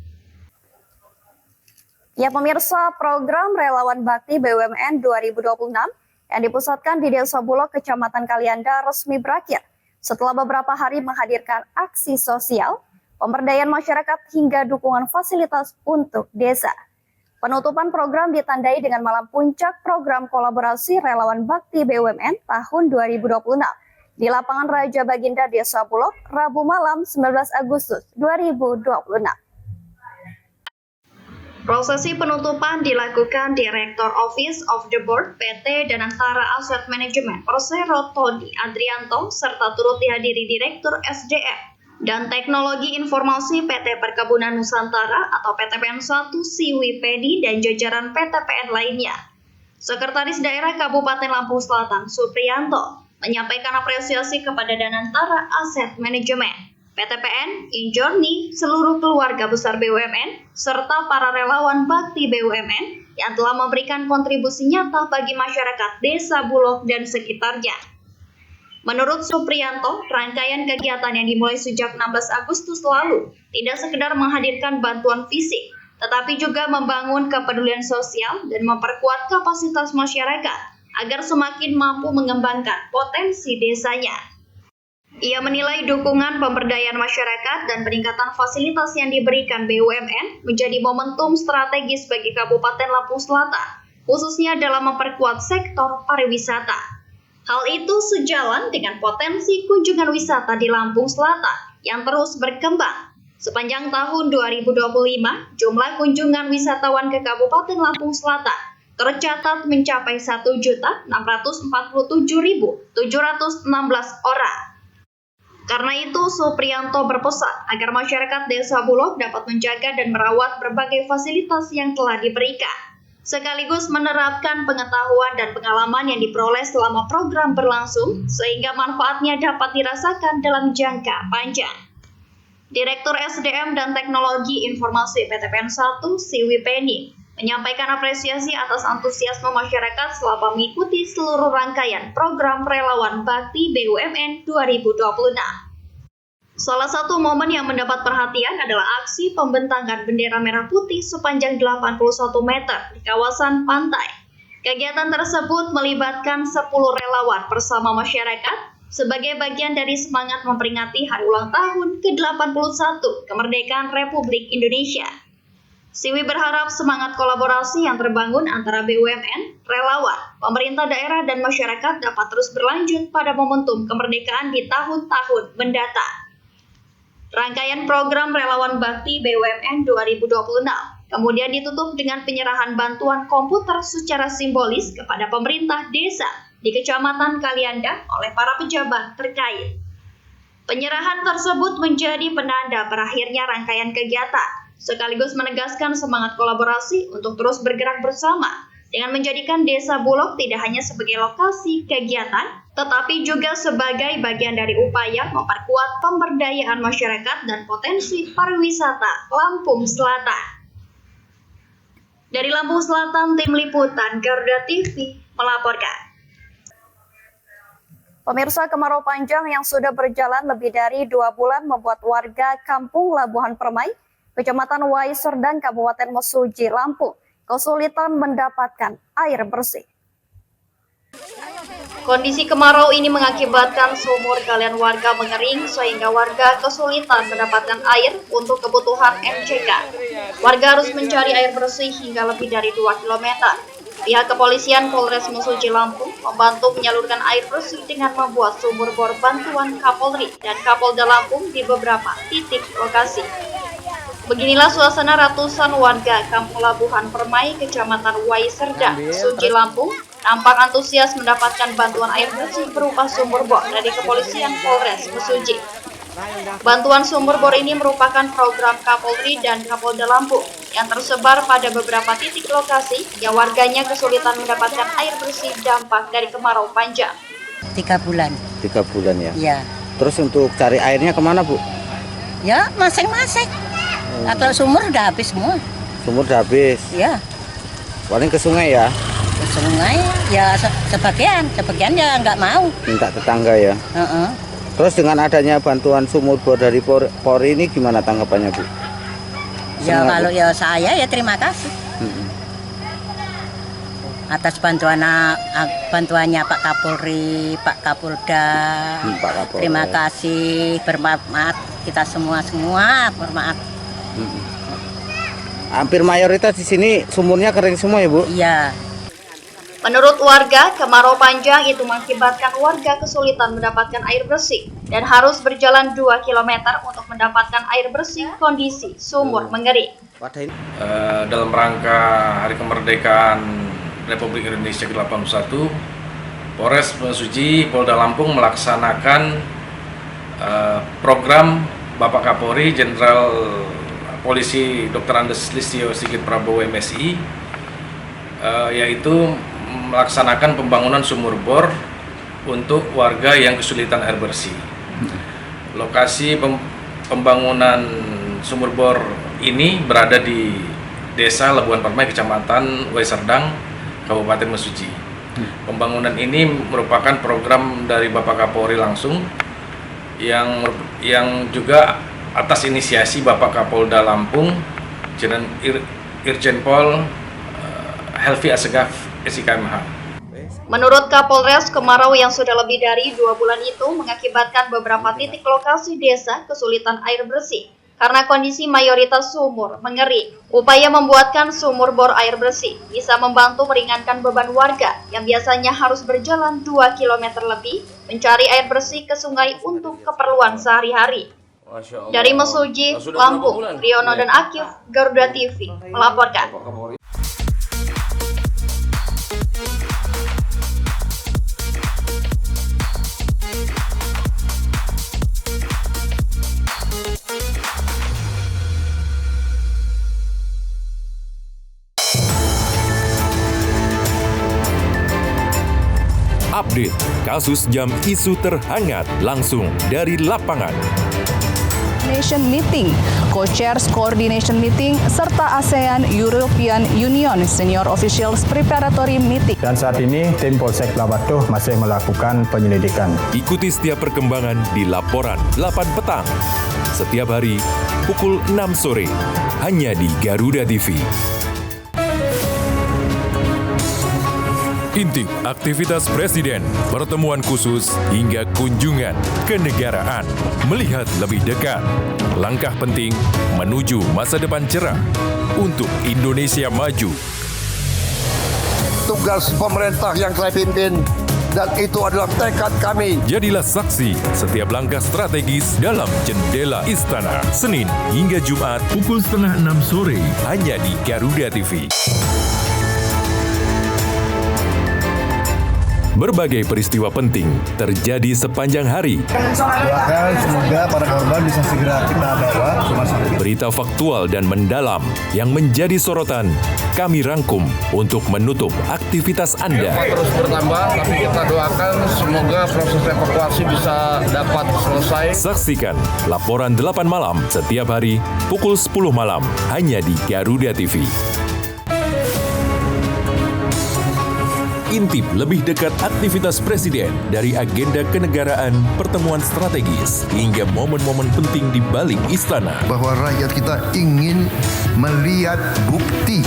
Ya pemirsa, program Relawan Bakti BUMN 2026 yang dipusatkan di Desa Bulog, Kecamatan Kalianda resmi berakhir setelah beberapa hari menghadirkan aksi sosial, pemberdayaan masyarakat hingga dukungan fasilitas untuk desa. Penutupan program ditandai dengan malam puncak program kolaborasi Relawan Bakti BUMN tahun 2026 di Lapangan Raja Baginda Desa Bulog, Rabu malam 19 Agustus 2026. Prosesi penutupan dilakukan Direktur Office of the Board PT Danantara Asset Management Persero Tony Adrianto serta turut dihadiri Direktur SDM dan Teknologi Informasi PT Perkebunan Nusantara atau PTPN 1 Siwi Pedi dan jajaran PTPN lainnya. Sekretaris Daerah Kabupaten Lampung Selatan Supriyanto menyampaikan apresiasi kepada Danantara Asset Management, PTPN, Injorni, seluruh keluarga besar BUMN, serta para relawan bakti BUMN yang telah memberikan kontribusi nyata bagi masyarakat Desa Bulog dan sekitarnya. Menurut Supriyanto, rangkaian kegiatan yang dimulai sejak 16 Agustus lalu tidak sekedar menghadirkan bantuan fisik, tetapi juga membangun kepedulian sosial dan memperkuat kapasitas masyarakat agar semakin mampu mengembangkan potensi desanya. Ia menilai dukungan pemberdayaan masyarakat dan peningkatan fasilitas yang diberikan BUMN menjadi momentum strategis bagi Kabupaten Lampung Selatan, khususnya dalam memperkuat sektor pariwisata. Hal itu sejalan dengan potensi kunjungan wisata di Lampung Selatan yang terus berkembang. Sepanjang tahun 2025, jumlah kunjungan wisatawan ke Kabupaten Lampung Selatan tercatat mencapai 1.647.716 orang. Karena itu, Supriyanto berpesan agar masyarakat Desa Bulog dapat menjaga dan merawat berbagai fasilitas yang telah diberikan, sekaligus menerapkan pengetahuan dan pengalaman yang diperoleh selama program berlangsung, sehingga manfaatnya dapat dirasakan dalam jangka panjang. Direktur SDM dan Teknologi Informasi PTPN 1 Siwi Pedi menyampaikan apresiasi atas antusiasme masyarakat selama mengikuti seluruh rangkaian program relawan bakti BUMN 2026. Salah satu momen yang mendapat perhatian adalah aksi pembentangan bendera merah putih sepanjang 81 meter di kawasan pantai. Kegiatan tersebut melibatkan 10 relawan bersama masyarakat sebagai bagian dari semangat memperingati hari ulang tahun ke-81 kemerdekaan Republik Indonesia. Siwi berharap semangat kolaborasi yang terbangun antara BUMN, relawan, pemerintah daerah, dan masyarakat dapat terus berlanjut pada momentum kemerdekaan di tahun-tahun mendatang. Rangkaian program Relawan Bakti BUMN 2026 kemudian ditutup dengan penyerahan bantuan komputer secara simbolis kepada pemerintah desa di Kecamatan Kalianda oleh para pejabat terkait. Penyerahan tersebut menjadi penanda berakhirnya rangkaian kegiatan, sekaligus menegaskan semangat kolaborasi untuk terus bergerak bersama dengan menjadikan Desa Bulog tidak hanya sebagai lokasi kegiatan, tetapi juga sebagai bagian dari upaya memperkuat pemberdayaan masyarakat dan potensi pariwisata Lampung Selatan. Dari Lampung Selatan, Tim Liputan Garuda TV melaporkan. Pemirsa, kemarau panjang yang sudah berjalan lebih dari 2 bulan membuat warga Kampung Labuhan Permai, Kecamatan Wai Serdang, Kabupaten Mesuji, Lampung, kesulitan mendapatkan air bersih. Kondisi kemarau ini mengakibatkan sumur galian warga mengering sehingga warga kesulitan mendapatkan air untuk kebutuhan MCK. Warga harus mencari air bersih hingga lebih dari 2 km. Pihak kepolisian Polres Mesuji Lampung membantu menyalurkan air bersih dengan membuat sumur bor bantuan Kapolri dan Kapolda Lampung di beberapa titik lokasi. Beginilah suasana ratusan warga Kampung Labuhan Permai, Kecamatan Wai Serdang, Mesuji Lampung, nampak antusias mendapatkan bantuan air bersih berupa sumur bor dari kepolisian Polres Mesuji. Bantuan sumur bor ini merupakan program Kapolri dan Kapolda Lampung yang tersebar pada beberapa titik lokasi yang warganya kesulitan mendapatkan air bersih dampak dari kemarau panjang. 3 bulan. 3 bulan ya? Iya. Terus untuk cari airnya kemana, Bu? Ya, masing-masing. Atau sumur udah habis semua. Sumur udah habis? Iya. Paling ke sungai ya? Ke sungai, ya sebagian ya nggak mau. Minta tetangga ya? Terus dengan adanya bantuan sumur bor dari Polri ini gimana tanggapannya, Bu? Ya kalau ya saya ya terima kasih. Atas bantuannya Pak Kapolri, Pak Kapolda. Pak Kapolda. Terima kasih, bermanfaat kita semua bermanfaat. Hampir mayoritas di sini sumurnya kering semua ya, Bu? Iya. Menurut warga, kemarau panjang itu mengakibatkan warga kesulitan mendapatkan air bersih dan harus berjalan 2 km untuk mendapatkan air bersih kondisi sumur mengering. Dalam rangka Hari Kemerdekaan Republik Indonesia ke-81, Polres Mesuji, Polda Lampung melaksanakan program Bapak Kapolri Jenderal Polisi Dr. Andes Listio Sigit Prabowo MSI, yaitu melaksanakan pembangunan sumur bor untuk warga yang kesulitan air bersih. Lokasi pembangunan sumur bor ini berada di Desa Labuhan Permai, Kecamatan Waiserdang, Kabupaten Mesuji. Pembangunan ini merupakan program dari Bapak Kapolri langsung yang juga atas inisiasi Bapak Kapolda Lampung, Irjen Pol Helvi Assegaf SIKMH. Menurut Kapolres, kemarau yang sudah lebih dari 2 bulan itu mengakibatkan beberapa titik lokasi desa kesulitan air bersih karena kondisi mayoritas sumur mengering. Upaya membuatkan sumur bor air bersih bisa membantu meringankan beban warga yang biasanya harus berjalan 2 km lebih mencari air bersih ke sungai untuk keperluan sehari-hari. Dari Mesuji, Lampung, Riono dan Akif, Garuda TV melaporkan. Update kasus jam isu terhangat langsung dari lapangan. Nation Meeting, Co-Chairs Coordination Meeting, serta ASEAN European Union Senior Officials Preparatory Meeting. Dan saat ini tim Polsek Labatuh masih melakukan penyelidikan. Ikuti setiap perkembangan di laporan 8 petang. Setiap hari pukul 6 sore, hanya di Garuda TV. Intip aktivitas Presiden, pertemuan khusus, hingga kunjungan kenegaraan. Melihat lebih dekat, langkah penting menuju masa depan cerah untuk Indonesia maju. Tugas pemerintah yang saya pimpin, dan itu adalah tekad kami. Jadilah saksi setiap langkah strategis dalam Jendela Istana. Senin hingga Jumat pukul 5:30 sore, hanya di Garuda TV. Berbagai peristiwa penting terjadi sepanjang hari. Doakan semoga para korban bisa segera kita bawa ke rumah sakit. Berita faktual dan mendalam yang menjadi sorotan kami rangkum untuk menutup aktivitas Anda. Terus bertambah, tapi kita doakan semoga proses evakuasi bisa dapat selesai. Saksikan laporan 8 malam setiap hari pukul 10 malam hanya di Garuda TV. Intip lebih dekat aktivitas Presiden dari agenda kenegaraan, pertemuan strategis, hingga momen-momen penting di balik istana. Bahwa rakyat kita ingin melihat bukti.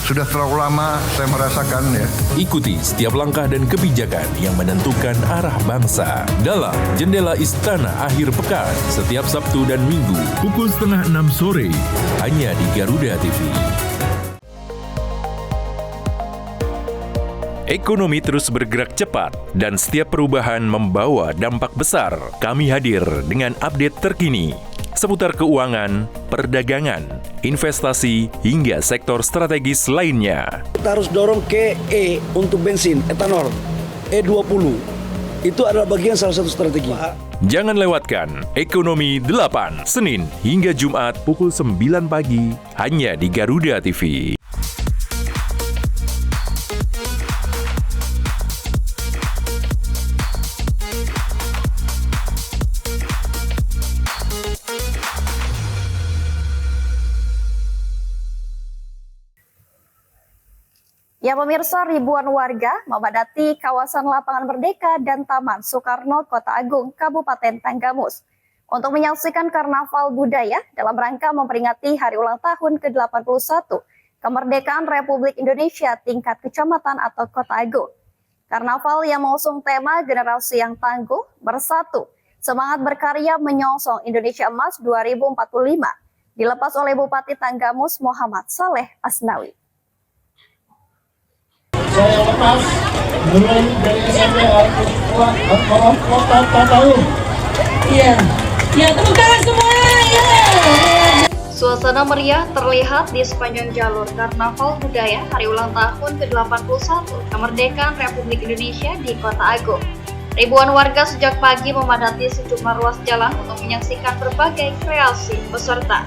Sudah terlalu lama saya merasakan ya. Ikuti setiap langkah dan kebijakan yang menentukan arah bangsa. Dalam Jendela Istana Akhir Pekan, setiap Sabtu dan Minggu, pukul 5:30 sore, hanya di Garuda TV. Ekonomi terus bergerak cepat dan setiap perubahan membawa dampak besar. Kami hadir dengan update terkini seputar keuangan, perdagangan, investasi, hingga sektor strategis lainnya. Kita harus dorong ke untuk bensin, etanol, E20. Itu adalah bagian salah satu strategi. Jangan lewatkan Ekonomi 8, Senin hingga Jumat pukul 9 pagi, hanya di Garuda TV. Ya pemirsa, ribuan warga memadati kawasan Lapangan Merdeka dan Taman Soekarno, Kota Agung, Kabupaten Tanggamus untuk menyaksikan karnaval budaya dalam rangka memperingati hari ulang tahun ke-81 kemerdekaan Republik Indonesia tingkat kecamatan atau Kota Agung. Karnaval yang mengusung tema generasi yang tangguh, bersatu, semangat berkarya menyongsong Indonesia Emas 2045 dilepas oleh Bupati Tanggamus Muhammad Saleh Asnawi. Saya lepas turun dari SMP Kota Tahu. Iya, tepuk tangan semua. Suasana meriah terlihat di sepanjang jalur Karnaval Budaya Hari Ulang Tahun ke-81 Kemerdekaan Republik Indonesia di Kota Agung. Ribuan warga sejak pagi memadati sejumlah ruas jalan untuk menyaksikan berbagai kreasi peserta.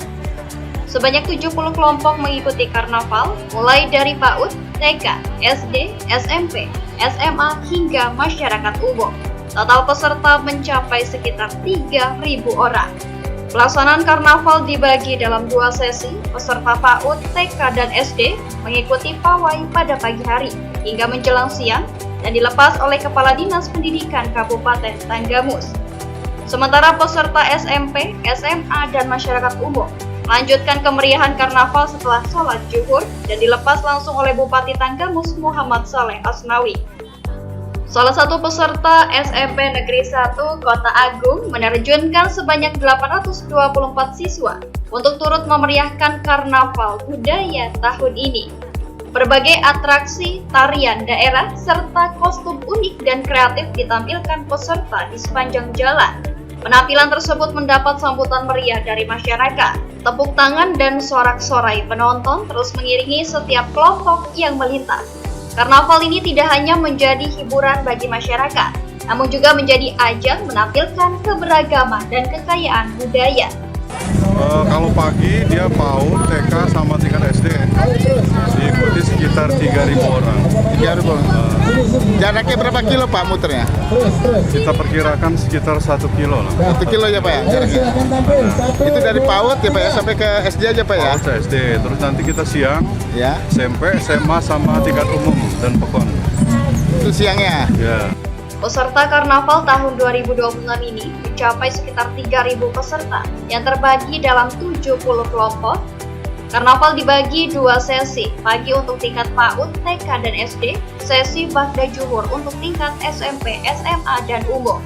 Sebanyak 70 kelompok mengikuti karnaval, mulai dari PAUD, TK, SD, SMP, SMA, hingga masyarakat umum. Total peserta mencapai sekitar 3.000 orang. Pelaksanaan karnaval dibagi dalam 2 sesi. Peserta PAUD, TK, dan SD mengikuti pawai pada pagi hari hingga menjelang siang dan dilepas oleh Kepala Dinas Pendidikan Kabupaten Tanggamus. Sementara peserta SMP, SMA, dan masyarakat umum melanjutkan kemeriahan karnaval setelah sholat zuhur dan dilepas langsung oleh Bupati Tanggamus Muhammad Saleh Asnawi. Salah satu peserta SMP Negeri 1 Kota Agung menerjunkan sebanyak 824 siswa untuk turut memeriahkan karnaval budaya tahun ini. Berbagai atraksi, tarian daerah, serta kostum unik dan kreatif ditampilkan peserta di sepanjang jalan. Penampilan tersebut mendapat sambutan meriah dari masyarakat. Tepuk tangan dan sorak-sorai penonton terus mengiringi setiap kelompok yang melintas. Karnaval ini tidak hanya menjadi hiburan bagi masyarakat, namun juga menjadi ajang menampilkan keberagaman dan kekayaan budaya. Kalau pagi dia PAUD, TK, sama tingkat SD. Diikuti sekitar 3.000 orang. 3.000. Jaraknya berapa kilo Pak muternya? Kita perkirakan sekitar 1 kilo lah. 1 kilo ya Pak ya jaraknya? Itu dari PAUD ya Pak ya sampai ke SD aja Pak ya? PAUD ke SD, terus nanti kita siang ya. SMP, SMA, sama tingkat umum dan PEKON. Itu siangnya? Ya. Peserta karnaval tahun 2026 ini mencapai sekitar 3.000 peserta yang terbagi dalam 70 kelompok. Karnaval dibagi 2 sesi, pagi untuk tingkat PAUD, TK, dan SD, sesi ba'da zuhur untuk tingkat SMP, SMA, dan umum.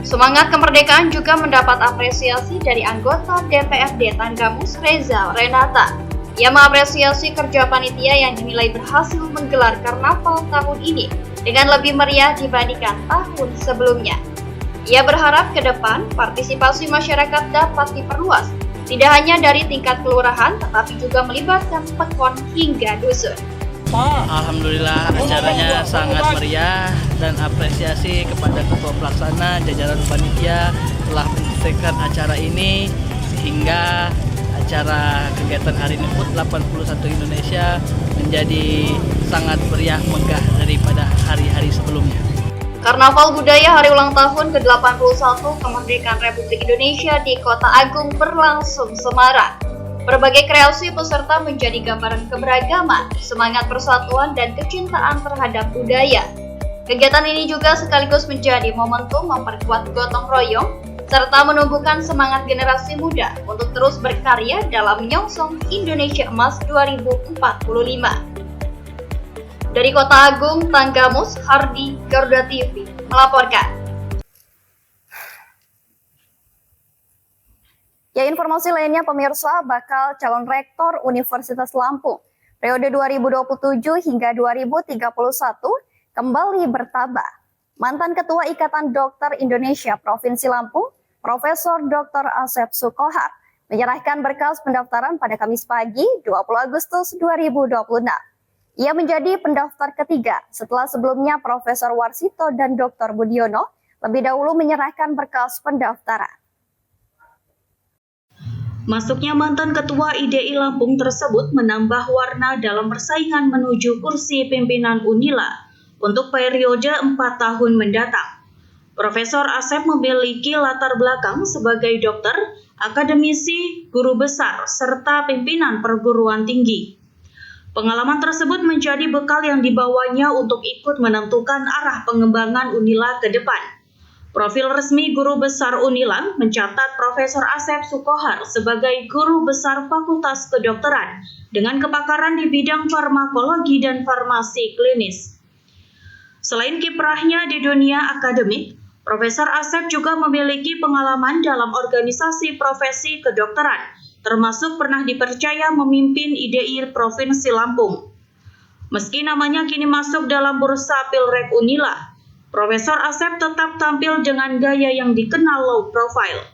Semangat kemerdekaan juga mendapat apresiasi dari anggota DPRD Tanggamus Reza Renata. Ia mengapresiasi kerja panitia yang dinilai berhasil menggelar karnaval tahun ini dengan lebih meriah dibandingkan tahun sebelumnya. Ia berharap ke depan partisipasi masyarakat dapat diperluas, tidak hanya dari tingkat kelurahan, tetapi juga melibatkan PEKON hingga dusun. Alhamdulillah acaranya sangat meriah dan apresiasi kepada ketua pelaksana jajaran panitia telah menyelesaikan acara ini sehingga acara kegiatan Hari Niput 81 Indonesia menjadi sangat meriah megah daripada hari-hari sebelumnya. Karnaval Budaya Hari Ulang Tahun ke-81 Kemerdekaan Republik Indonesia di Kota Agung berlangsung semarak. Berbagai kreasi peserta menjadi gambaran keberagaman, semangat persatuan, dan kecintaan terhadap budaya. Kegiatan ini juga sekaligus menjadi momentum memperkuat gotong royong, serta menumbuhkan semangat generasi muda untuk terus berkarya dalam menyongsong Indonesia Emas 2045. Dari Kota Agung, Tanggamus, Hardi, Garuda TV melaporkan. Ya, informasi lainnya pemirsa, bakal calon rektor Universitas Lampung periode 2027 hingga 2031 kembali bertambah. Mantan Ketua Ikatan Dokter Indonesia Provinsi Lampung, Profesor Dr. Asep Sukohar, menyerahkan berkas pendaftaran pada Kamis pagi 20 Agustus 2026. Ia menjadi pendaftar ketiga setelah sebelumnya Profesor Warsito dan Dr. Budiono lebih dahulu menyerahkan berkas pendaftaran. Masuknya mantan Ketua IDI Lampung tersebut menambah warna dalam persaingan menuju kursi pimpinan Unila untuk periode 4 tahun mendatang. Profesor Asep memiliki latar belakang sebagai dokter, akademisi, guru besar, serta pimpinan perguruan tinggi. Pengalaman tersebut menjadi bekal yang dibawanya untuk ikut menentukan arah pengembangan Unila ke depan. Profil resmi Guru Besar Unila mencatat Profesor Asep Sukohar sebagai Guru Besar Fakultas Kedokteran dengan kepakaran di bidang farmakologi dan farmasi klinis. Selain kiprahnya di dunia akademik, Profesor Asep juga memiliki pengalaman dalam organisasi profesi kedokteran, termasuk pernah dipercaya memimpin IDI Provinsi Lampung. Meski namanya kini masuk dalam bursa Pilrek Unila, Profesor Asep tetap tampil dengan gaya yang dikenal low profile.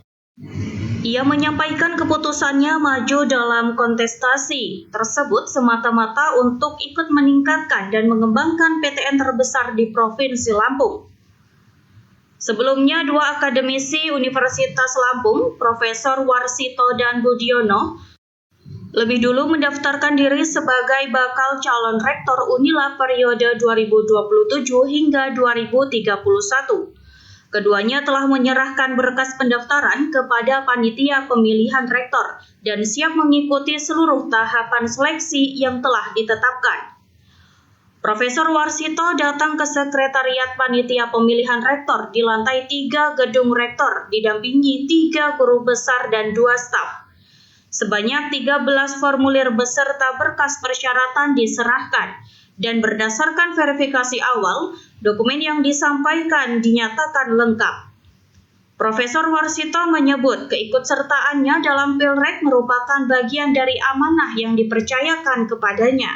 Ia menyampaikan keputusannya maju dalam kontestasi tersebut semata-mata untuk ikut meningkatkan dan mengembangkan PTN terbesar di Provinsi Lampung. Sebelumnya, dua akademisi Universitas Lampung, Profesor Warsito dan Budiono, lebih dulu mendaftarkan diri sebagai bakal calon rektor Unila periode 2027 hingga 2031. Keduanya telah menyerahkan berkas pendaftaran kepada panitia pemilihan rektor dan siap mengikuti seluruh tahapan seleksi yang telah ditetapkan. Profesor Warsito datang ke sekretariat panitia pemilihan rektor di lantai 3 gedung rektor didampingi 3 guru besar dan 2 staf. Sebanyak 13 formulir beserta berkas persyaratan diserahkan. Dan berdasarkan verifikasi awal, dokumen yang disampaikan dinyatakan lengkap. Profesor Warsito menyebut keikutsertaannya dalam Pilrek merupakan bagian dari amanah yang dipercayakan kepadanya.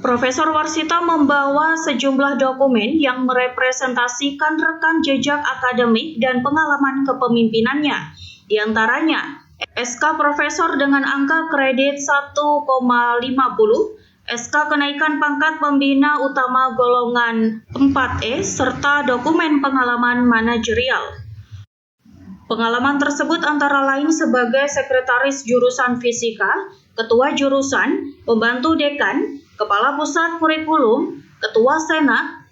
Profesor Warsito membawa sejumlah dokumen yang merepresentasikan rekam jejak akademik dan pengalaman kepemimpinannya, di antaranya SK Profesor dengan angka kredit 1,50, SK kenaikan pangkat pembina utama golongan 4E, serta dokumen pengalaman manajerial. Pengalaman tersebut antara lain sebagai sekretaris jurusan fisika, ketua jurusan, pembantu dekan, kepala pusat kurikulum, ketua senat,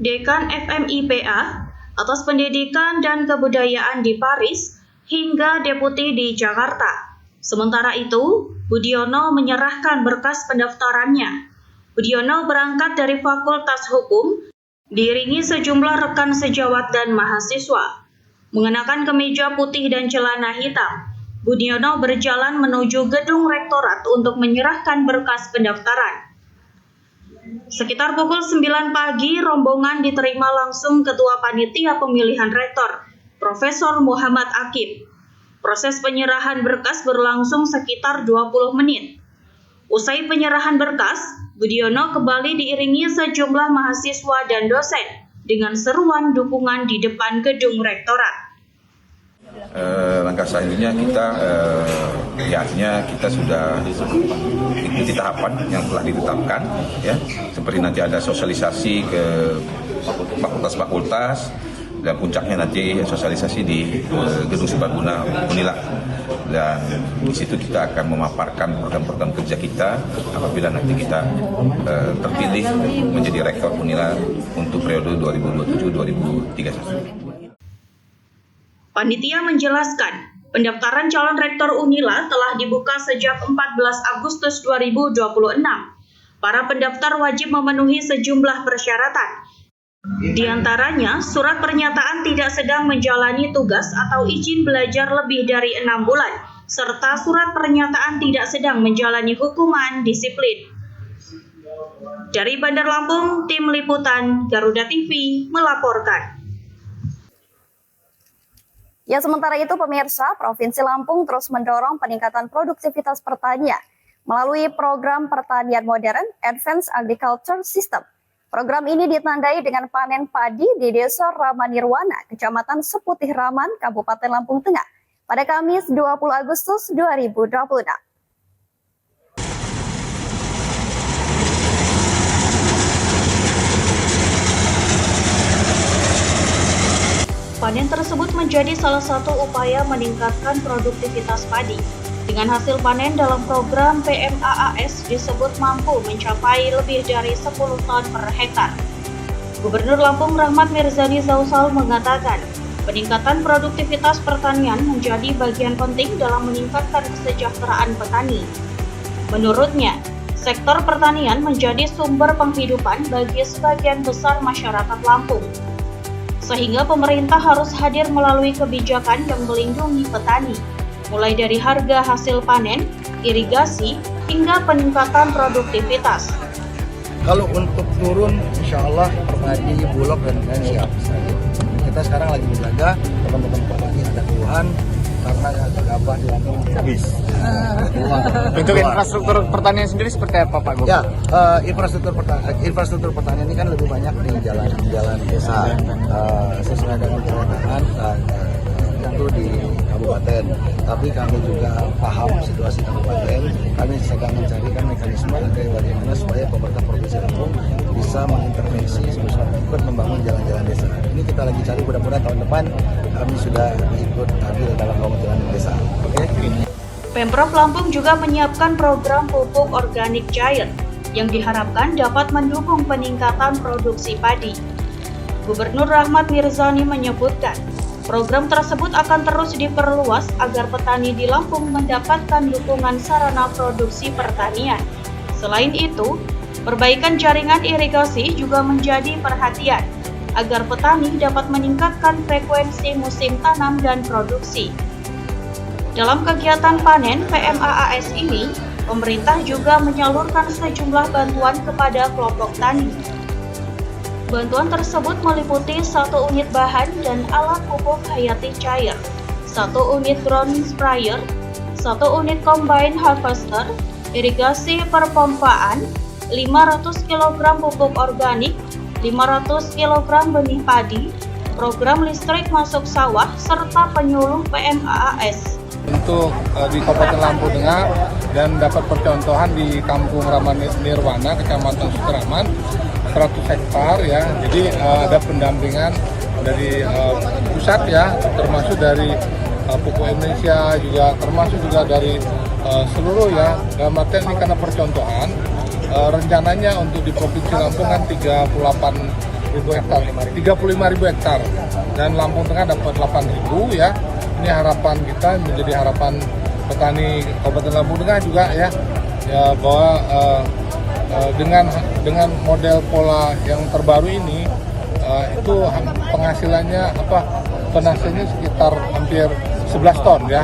dekan FMIPA, atas pendidikan dan kebudayaan di Paris, hingga deputi di Jakarta. Sementara itu, Budiono menyerahkan berkas pendaftarannya. Budiono berangkat dari Fakultas Hukum, diiringi sejumlah rekan sejawat dan mahasiswa. Mengenakan kemeja putih dan celana hitam, Budiono berjalan menuju gedung rektorat untuk menyerahkan berkas pendaftaran. Sekitar pukul 9 pagi, rombongan diterima langsung Ketua Panitia Pemilihan Rektor, Profesor Muhammad Akib. Proses penyerahan berkas berlangsung sekitar 20 menit. Usai penyerahan berkas, Budiono kembali diiringi sejumlah mahasiswa dan dosen dengan seruan dukungan di depan gedung rektorat. Langkah selanjutnya kita kita sudah ikuti tahapan yang telah ditetapkan, ya, seperti nanti ada sosialisasi ke fakultas-fakultas. Dan puncaknya nanti sosialisasi di Gedung Serbaguna Unila, dan di situ kita akan memaparkan program-program kerja kita apabila nanti kita terpilih menjadi rektor Unila untuk periode 2027-2031. Panitia menjelaskan, pendaftaran calon rektor Unila telah dibuka sejak 14 Agustus 2026. Para pendaftar wajib memenuhi sejumlah persyaratan. Di antaranya, surat pernyataan tidak sedang menjalani tugas atau izin belajar lebih dari 6 bulan, serta surat pernyataan tidak sedang menjalani hukuman disiplin. Dari Bandar Lampung, Tim Liputan Garuda TV melaporkan. Ya, sementara itu pemirsa, Provinsi Lampung terus mendorong peningkatan produktivitas pertanian melalui program pertanian modern Advanced Agriculture System. Program ini ditandai dengan panen padi di Desa Ramanirwana, Kecamatan Seputih Raman, Kabupaten Lampung Tengah, pada Kamis 20 Agustus 2026. Panen tersebut menjadi salah satu upaya meningkatkan produktivitas padi. Dengan hasil panen dalam program PMAAS disebut mampu mencapai lebih dari 10 ton per hektar. Gubernur Lampung Rahmat Mirzani Zausal mengatakan, peningkatan produktivitas pertanian menjadi bagian penting dalam meningkatkan kesejahteraan petani. Menurutnya, sektor pertanian menjadi sumber penghidupan bagi sebagian besar masyarakat Lampung. Sehingga pemerintah harus hadir melalui kebijakan yang melindungi petani, mulai dari harga hasil panen, irigasi, hingga peningkatan produktivitas. Kalau untuk turun, insya Allah perpadi, bulog, dan lain siap. Kita sekarang lagi menjaga teman-teman petani ada keluhan karena gabah di Lampung habis. Untuk infrastruktur pertanian sendiri seperti apa, Pak Gubernur? Ya, infrastruktur pertanian ini kan lebih banyak di jalan desa, sesuai dengan kewenangan, tentu di kabupaten. Tapi kami juga paham situasi kabupaten. Kami sedang mencarikan mekanisme agar bagaimana supaya pemerintah Provinsi Lampung bisa mengintervensi sebesar ikut membangun jalan-jalan desa. Ini kita lagi cari, mudah-mudahan tahun depan kami sudah ikut hadir dalam bangun jalan desa. Oke? Pemprov Lampung juga menyiapkan program pupuk organik cair yang diharapkan dapat mendukung peningkatan produksi padi. Gubernur Rahmat Mirzani menyebutkan, program tersebut akan terus diperluas agar petani di Lampung mendapatkan dukungan sarana produksi pertanian. Selain itu, perbaikan jaringan irigasi juga menjadi perhatian agar petani dapat meningkatkan frekuensi musim tanam dan produksi. Dalam kegiatan panen PMAAS ini, pemerintah juga menyalurkan sejumlah bantuan kepada kelompok tani. Bantuan tersebut meliputi 1 unit bahan dan alat pupuk hayati cair, 1 unit drone sprayer, 1 unit combine harvester, irigasi perpompaan, 500 kg pupuk organik, 500 kg benih padi, program listrik masuk sawah, serta penyuluh PMAAS. Untuk di Kabupaten Lampung Tengah dan dapat percontohan di Kampung Raman Nirwana, Kecamatan Sutraman, 100 hektar ya. Jadi ada pendampingan dari pusat ya, termasuk dari Pupuk Indonesia juga, termasuk juga dari seluruh ya. Dalam artian ini karena percontohan, rencananya untuk di Provinsi Lampung kan 35.000 hektar dan Lampung Tengah dapat 8.000 ya. Ini harapan kita, menjadi harapan petani Kabupaten Lampung Tengah juga ya bahwa dengan model pola yang terbaru ini itu penghasilannya sekitar hampir 11 ton ya.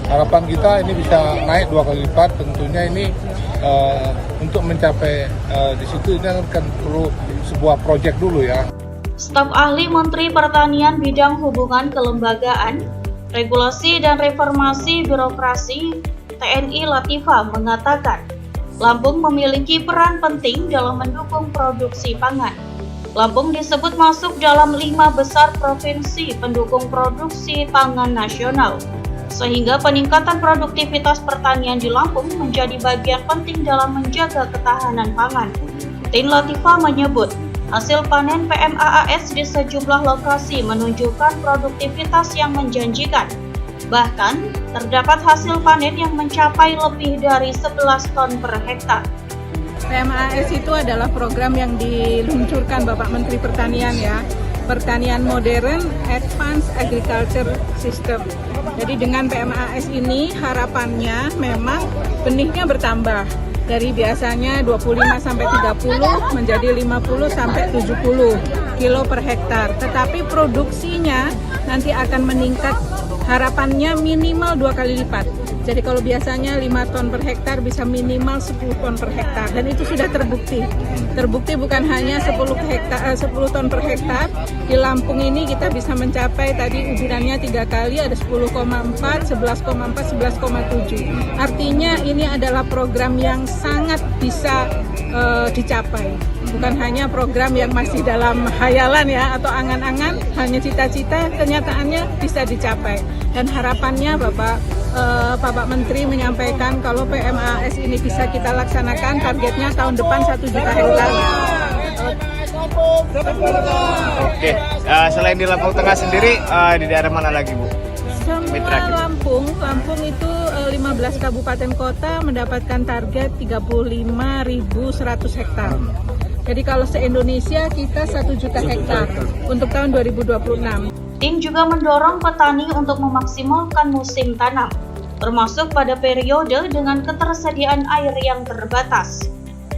Harapan kita ini bisa naik 2 kali lipat. Tentunya ini untuk mencapai di situ ini akan perlu sebuah proyek dulu ya. Staf ahli Menteri Pertanian bidang hubungan kelembagaan, regulasi dan reformasi birokrasi TNI Latifah mengatakan, Lampung memiliki peran penting dalam mendukung produksi pangan. Lampung disebut masuk dalam 5 besar provinsi pendukung produksi pangan nasional, sehingga peningkatan produktivitas pertanian di Lampung menjadi bagian penting dalam menjaga ketahanan pangan. Tin Latifah menyebut, hasil panen PMAAS di sejumlah lokasi menunjukkan produktivitas yang menjanjikan. Bahkan, terdapat hasil panen yang mencapai lebih dari 11 ton per hektar. PMAAS itu adalah program yang diluncurkan Bapak Menteri Pertanian ya. Pertanian modern, advanced agriculture system. Jadi dengan PMAAS ini harapannya memang benihnya bertambah. Dari biasanya 25 sampai 30 menjadi 50 sampai 70 kilo per hektar. Tetapi produksinya nanti akan meningkat, harapannya minimal 2 kali lipat. Jadi kalau biasanya 5 ton per hektar bisa minimal 10 ton per hektar, dan itu sudah terbukti. Terbukti bukan hanya 10 ton per hektar. Di Lampung ini kita bisa mencapai tadi ujurannya 3 kali, ada 10,4, 11,4, 11,7. Artinya ini adalah program yang sangat bisa dicapai. Bukan hanya program yang masih dalam hayalan ya atau angan-angan, hanya cita-cita, kenyataannya bisa dicapai. Dan harapannya Bapak Menteri menyampaikan kalau PMAAS ini bisa kita laksanakan, targetnya tahun depan 1 juta hektar. Oke, selain di Lampung Tengah sendiri, di daerah mana lagi Bu? Semua Lampung itu 15 kabupaten kota mendapatkan target 35.100 hektar. Jadi kalau se-Indonesia kita 1 juta hektar untuk tahun 2026. Tim juga mendorong petani untuk memaksimalkan musim tanam, termasuk pada periode dengan ketersediaan air yang terbatas.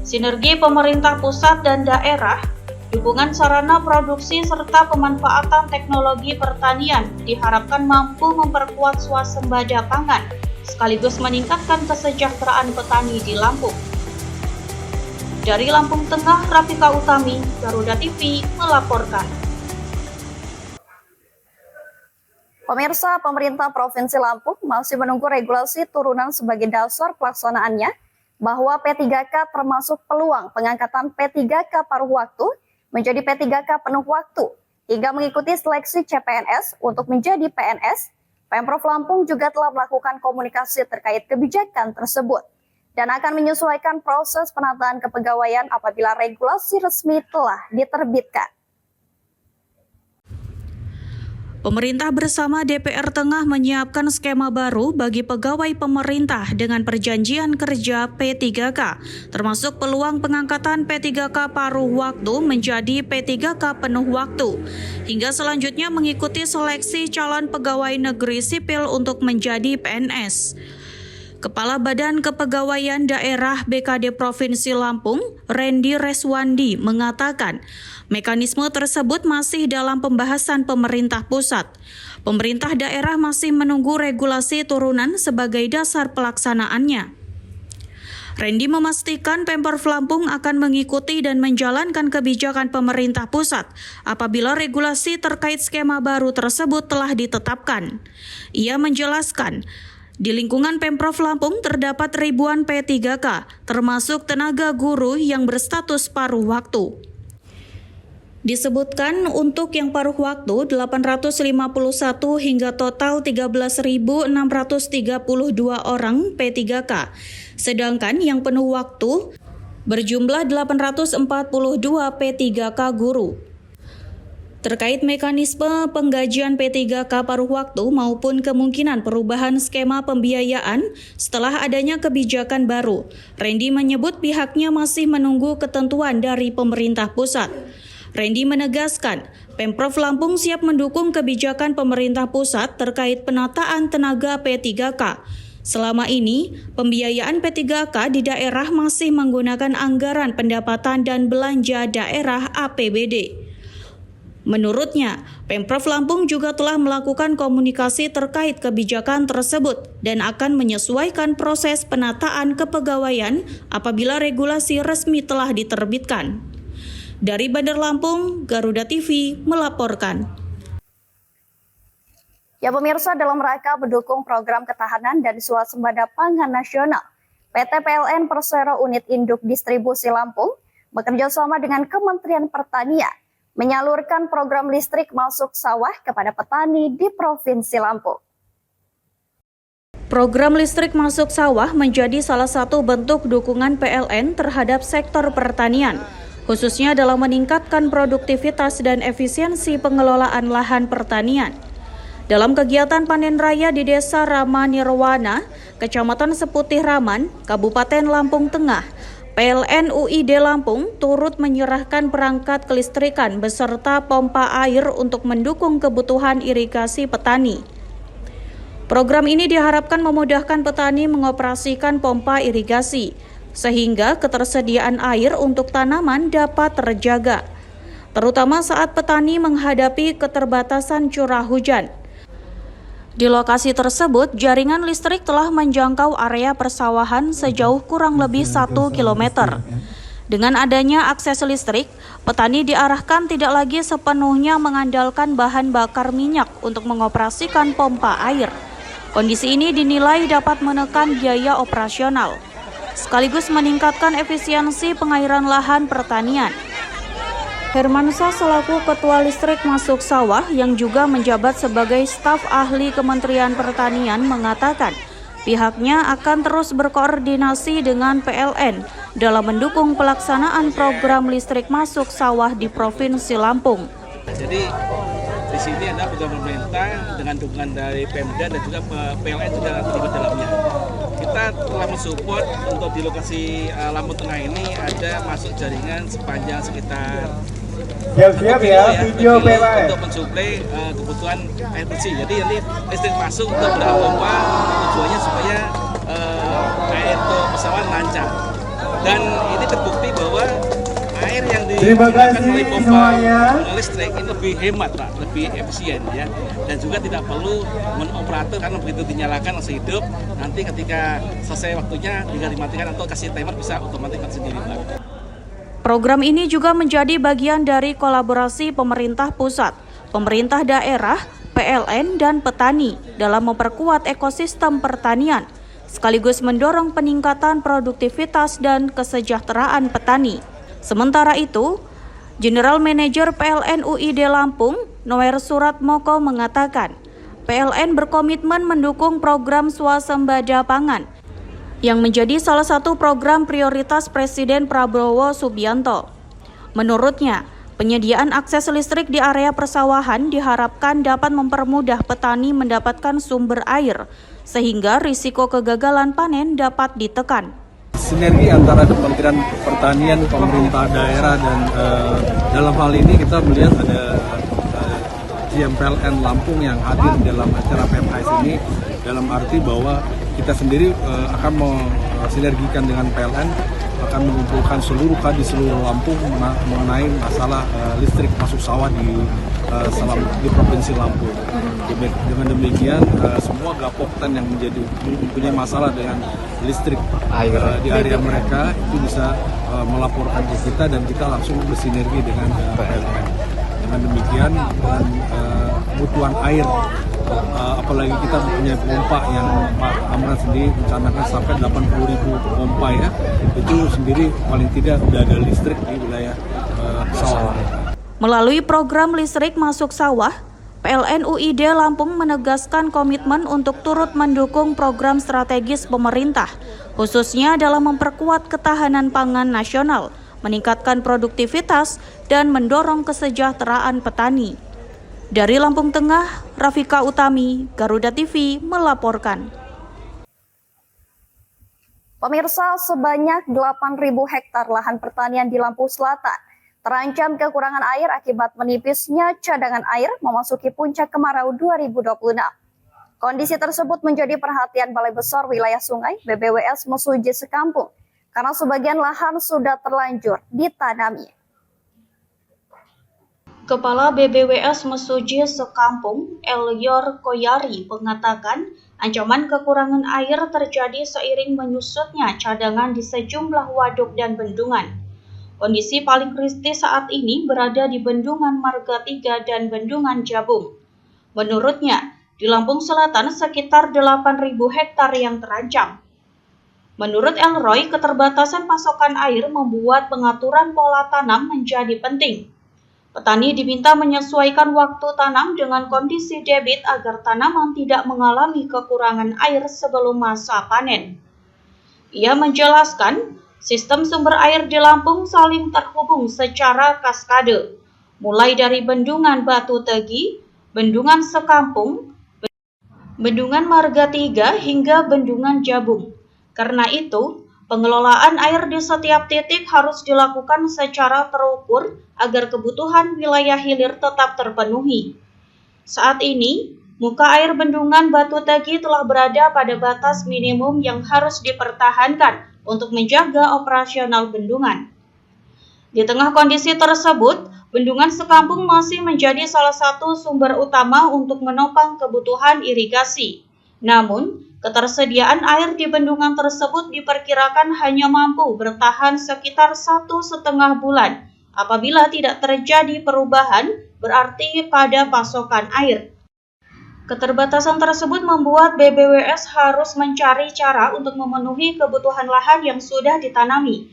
Sinergi pemerintah pusat dan daerah, dukungan sarana produksi serta pemanfaatan teknologi pertanian diharapkan mampu memperkuat swasembada pangan, sekaligus meningkatkan kesejahteraan petani di Lampung. Dari Lampung Tengah, Rafika Utami, Garuda TV melaporkan. Pemirsa, pemerintah Provinsi Lampung masih menunggu regulasi turunan sebagai dasar pelaksanaannya, bahwa P3K termasuk peluang pengangkatan P3K paruh waktu menjadi P3K penuh waktu, hingga mengikuti seleksi CPNS untuk menjadi PNS, Pemprov Lampung juga telah melakukan komunikasi terkait kebijakan tersebut dan akan menyesuaikan proses penataan kepegawaian apabila regulasi resmi telah diterbitkan. Pemerintah bersama DPR tengah menyiapkan skema baru bagi pegawai pemerintah dengan perjanjian kerja P3K, termasuk peluang pengangkatan P3K paruh waktu menjadi P3K penuh waktu, hingga selanjutnya mengikuti seleksi calon pegawai negeri sipil untuk menjadi PNS. Kepala Badan Kepegawaian Daerah BKD Provinsi Lampung, Randy Reswandi, mengatakan mekanisme tersebut masih dalam pembahasan pemerintah pusat. Pemerintah daerah masih menunggu regulasi turunan sebagai dasar pelaksanaannya. Randy memastikan Pemprov Lampung akan mengikuti dan menjalankan kebijakan pemerintah pusat apabila regulasi terkait skema baru tersebut telah ditetapkan. Ia menjelaskan, di lingkungan Pemprov Lampung terdapat ribuan P3K, termasuk tenaga guru yang berstatus paruh waktu. Disebutkan untuk yang paruh waktu 851 hingga total 13.632 orang P3K, sedangkan yang penuh waktu berjumlah 842 P3K guru. Terkait mekanisme penggajian P3K paruh waktu maupun kemungkinan perubahan skema pembiayaan setelah adanya kebijakan baru, Randy menyebut pihaknya masih menunggu ketentuan dari pemerintah pusat. Randy menegaskan, Pemprov Lampung siap mendukung kebijakan pemerintah pusat terkait penataan tenaga P3K. Selama ini, pembiayaan P3K di daerah masih menggunakan anggaran pendapatan dan belanja daerah APBD. Menurutnya, Pemprov Lampung juga telah melakukan komunikasi terkait kebijakan tersebut dan akan menyesuaikan proses penataan kepegawaian apabila regulasi resmi telah diterbitkan. Dari Bandar Lampung, Garuda TV melaporkan. Ya pemirsa, dalam rangka mendukung program ketahanan dan swasembada pangan nasional, PT PLN Persero Unit Induk Distribusi Lampung bekerja sama dengan Kementerian Pertanian menyalurkan program listrik masuk sawah kepada petani di Provinsi Lampung. Program listrik masuk sawah menjadi salah satu bentuk dukungan PLN terhadap sektor pertanian, khususnya dalam meningkatkan produktivitas dan efisiensi pengelolaan lahan pertanian. Dalam kegiatan panen raya di Desa Rama Nirwana, Kecamatan Seputih Raman, Kabupaten Lampung Tengah, PLN UID Lampung turut menyerahkan perangkat kelistrikan beserta pompa air untuk mendukung kebutuhan irigasi petani. Program ini diharapkan memudahkan petani mengoperasikan pompa irigasi, sehingga ketersediaan air untuk tanaman dapat terjaga, terutama saat petani menghadapi keterbatasan curah hujan. Di lokasi tersebut, jaringan listrik telah menjangkau area persawahan sejauh kurang lebih 1 km. Dengan adanya akses listrik, petani diarahkan tidak lagi sepenuhnya mengandalkan bahan bakar minyak untuk mengoperasikan pompa air. Kondisi ini dinilai dapat menekan biaya operasional, sekaligus meningkatkan efisiensi pengairan lahan pertanian. Hermansyah selaku Ketua Listrik Masuk Sawah yang juga menjabat sebagai staf ahli Kementerian Pertanian mengatakan pihaknya akan terus berkoordinasi dengan PLN dalam mendukung pelaksanaan program listrik masuk sawah di Provinsi Lampung. Jadi di sini ada program pemerintah dengan dukungan dari Pemda dan juga PLN juga terlibat dalamnya. Kita telah mensupport untuk di lokasi Lampung Tengah ini ada masuk jaringan sepanjang sekitar siap-siap ya, video PLN untuk mensuplai kebutuhan air bersih. Jadi nanti listrik masuk untuk menggunakan pompa, tujuannya supaya air ke pesawat lancar. Dan ini terbukti bahwa air yang digunakan melalui pompa listrik ini lebih hemat, Pak, lebih efisien ya. Dan juga tidak perlu menoperator karena begitu dinyalakan langsung hidup. Nanti ketika selesai waktunya tinggal dimatikan atau kasih timer bisa otomatis sendiri, Pak. Program ini juga menjadi bagian dari kolaborasi pemerintah pusat, pemerintah daerah, PLN, dan petani dalam memperkuat ekosistem pertanian, sekaligus mendorong peningkatan produktivitas dan kesejahteraan petani. Sementara itu, General Manager PLN UID Lampung, Noer Suratmoko mengatakan, PLN berkomitmen mendukung program swasembada pangan yang menjadi salah satu program prioritas Presiden Prabowo Subianto. Menurutnya, penyediaan akses listrik di area persawahan diharapkan dapat mempermudah petani mendapatkan sumber air, sehingga risiko kegagalan panen dapat ditekan. Sinergi antara Kementerian Pertanian, pemerintah daerah, dan dalam hal ini kita melihat ada GM PLN Lampung yang hadir dalam acara PMHS ini, dalam arti bahwa kita sendiri akan mensinergikan dengan PLN, akan mengumpulkan seluruh Lampung mengenai masalah listrik masuk sawah di Provinsi Lampung. Dengan demikian semua gapoktan yang mempunyai masalah dengan listrik di area mereka itu bisa melaporkan ke kita dan kita langsung bersinergi dengan PLN. Dengan demikian, dengan kebutuhan air, apalagi kita punya pompa yang Pak Amran sendiri mencanangkan sampai 80.000 pompa ya, itu sendiri paling tidak sudah ada listrik di wilayah sawah. Melalui program listrik masuk sawah, PLN UID Lampung menegaskan komitmen untuk turut mendukung program strategis pemerintah, khususnya dalam memperkuat ketahanan pangan nasional, meningkatkan produktivitas, dan mendorong kesejahteraan petani. Dari Lampung Tengah, Rafika Utami, Garuda TV melaporkan. Pemirsa, sebanyak 8.000 hektar lahan pertanian di Lampung Selatan terancam kekurangan air akibat menipisnya cadangan air memasuki puncak kemarau 2026. Kondisi tersebut menjadi perhatian Balai Besar Wilayah Sungai BBWS Mesuji Sekampung karena sebagian lahan sudah terlanjur ditanami. Kepala BBWS Mesuji Sekampung, Elyor Koyari, mengatakan ancaman kekurangan air terjadi seiring menyusutnya cadangan di sejumlah waduk dan bendungan. Kondisi paling kritis saat ini berada di Bendungan Marga 3 dan Bendungan Jabung. Menurutnya, di Lampung Selatan sekitar 8.000 hektar yang terancam. Menurut Elroy, keterbatasan pasokan air membuat pengaturan pola tanam menjadi penting. Petani diminta menyesuaikan waktu tanam dengan kondisi debit agar tanaman tidak mengalami kekurangan air sebelum masa panen. Ia menjelaskan, sistem sumber air di Lampung saling terhubung secara kaskade, mulai dari Bendungan Batu Tegi, Bendungan Sekampung, Bendungan Marga 3 hingga Bendungan Jabung. Karena itu, pengelolaan air di setiap titik harus dilakukan secara terukur agar kebutuhan wilayah hilir tetap terpenuhi. Saat ini, muka air Bendungan Batu Tegi telah berada pada batas minimum yang harus dipertahankan untuk menjaga operasional bendungan. Di tengah kondisi tersebut, Bendungan Sekampung masih menjadi salah satu sumber utama untuk menopang kebutuhan irigasi. Namun, ketersediaan air di bendungan tersebut diperkirakan hanya mampu bertahan sekitar 1,5 bulan. Apabila tidak terjadi perubahan, berarti pada pasokan air. Keterbatasan tersebut membuat BBWS harus mencari cara untuk memenuhi kebutuhan lahan yang sudah ditanami.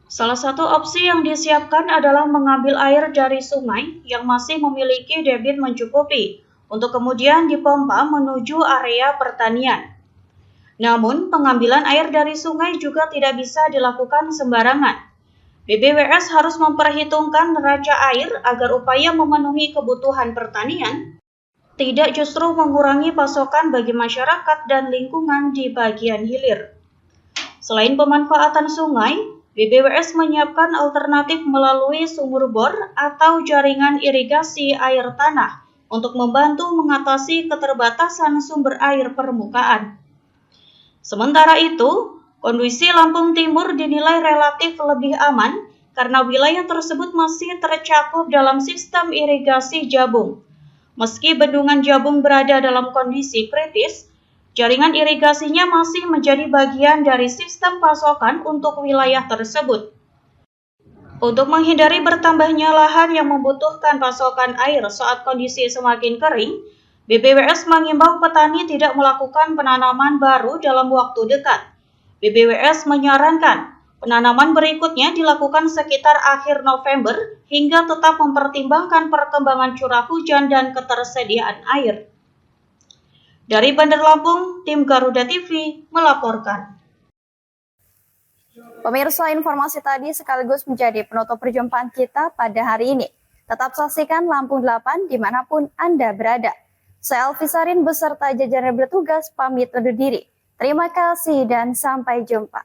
Salah satu opsi yang disiapkan adalah mengambil air dari sungai yang masih memiliki debit mencukupi, untuk kemudian dipompa menuju area pertanian. Namun, pengambilan air dari sungai juga tidak bisa dilakukan sembarangan. BBWS harus memperhitungkan neraca air agar upaya memenuhi kebutuhan pertanian tidak justru mengurangi pasokan bagi masyarakat dan lingkungan di bagian hilir. Selain pemanfaatan sungai, BBWS menyiapkan alternatif melalui sumur bor atau jaringan irigasi air tanah untuk membantu mengatasi keterbatasan sumber air permukaan. Sementara itu, kondisi Lampung Timur dinilai relatif lebih aman karena wilayah tersebut masih tercakup dalam sistem irigasi Jabung. Meski Bendungan Jabung berada dalam kondisi kritis, jaringan irigasinya masih menjadi bagian dari sistem pasokan untuk wilayah tersebut. Untuk menghindari bertambahnya lahan yang membutuhkan pasokan air saat kondisi semakin kering, BBWS mengimbau petani tidak melakukan penanaman baru dalam waktu dekat. BBWS menyarankan Penanaman berikutnya dilakukan sekitar akhir November hingga tetap mempertimbangkan perkembangan curah hujan dan ketersediaan air. Dari Bandar Lampung, tim Garuda TV melaporkan. Pemirsa, informasi tadi sekaligus menjadi penutup perjumpaan kita pada hari ini. Tetap saksikan Lampung 8 dimanapun Anda berada. Saya Alfisarin beserta jajaran bertugas pamit undur diri. Terima kasih dan sampai jumpa.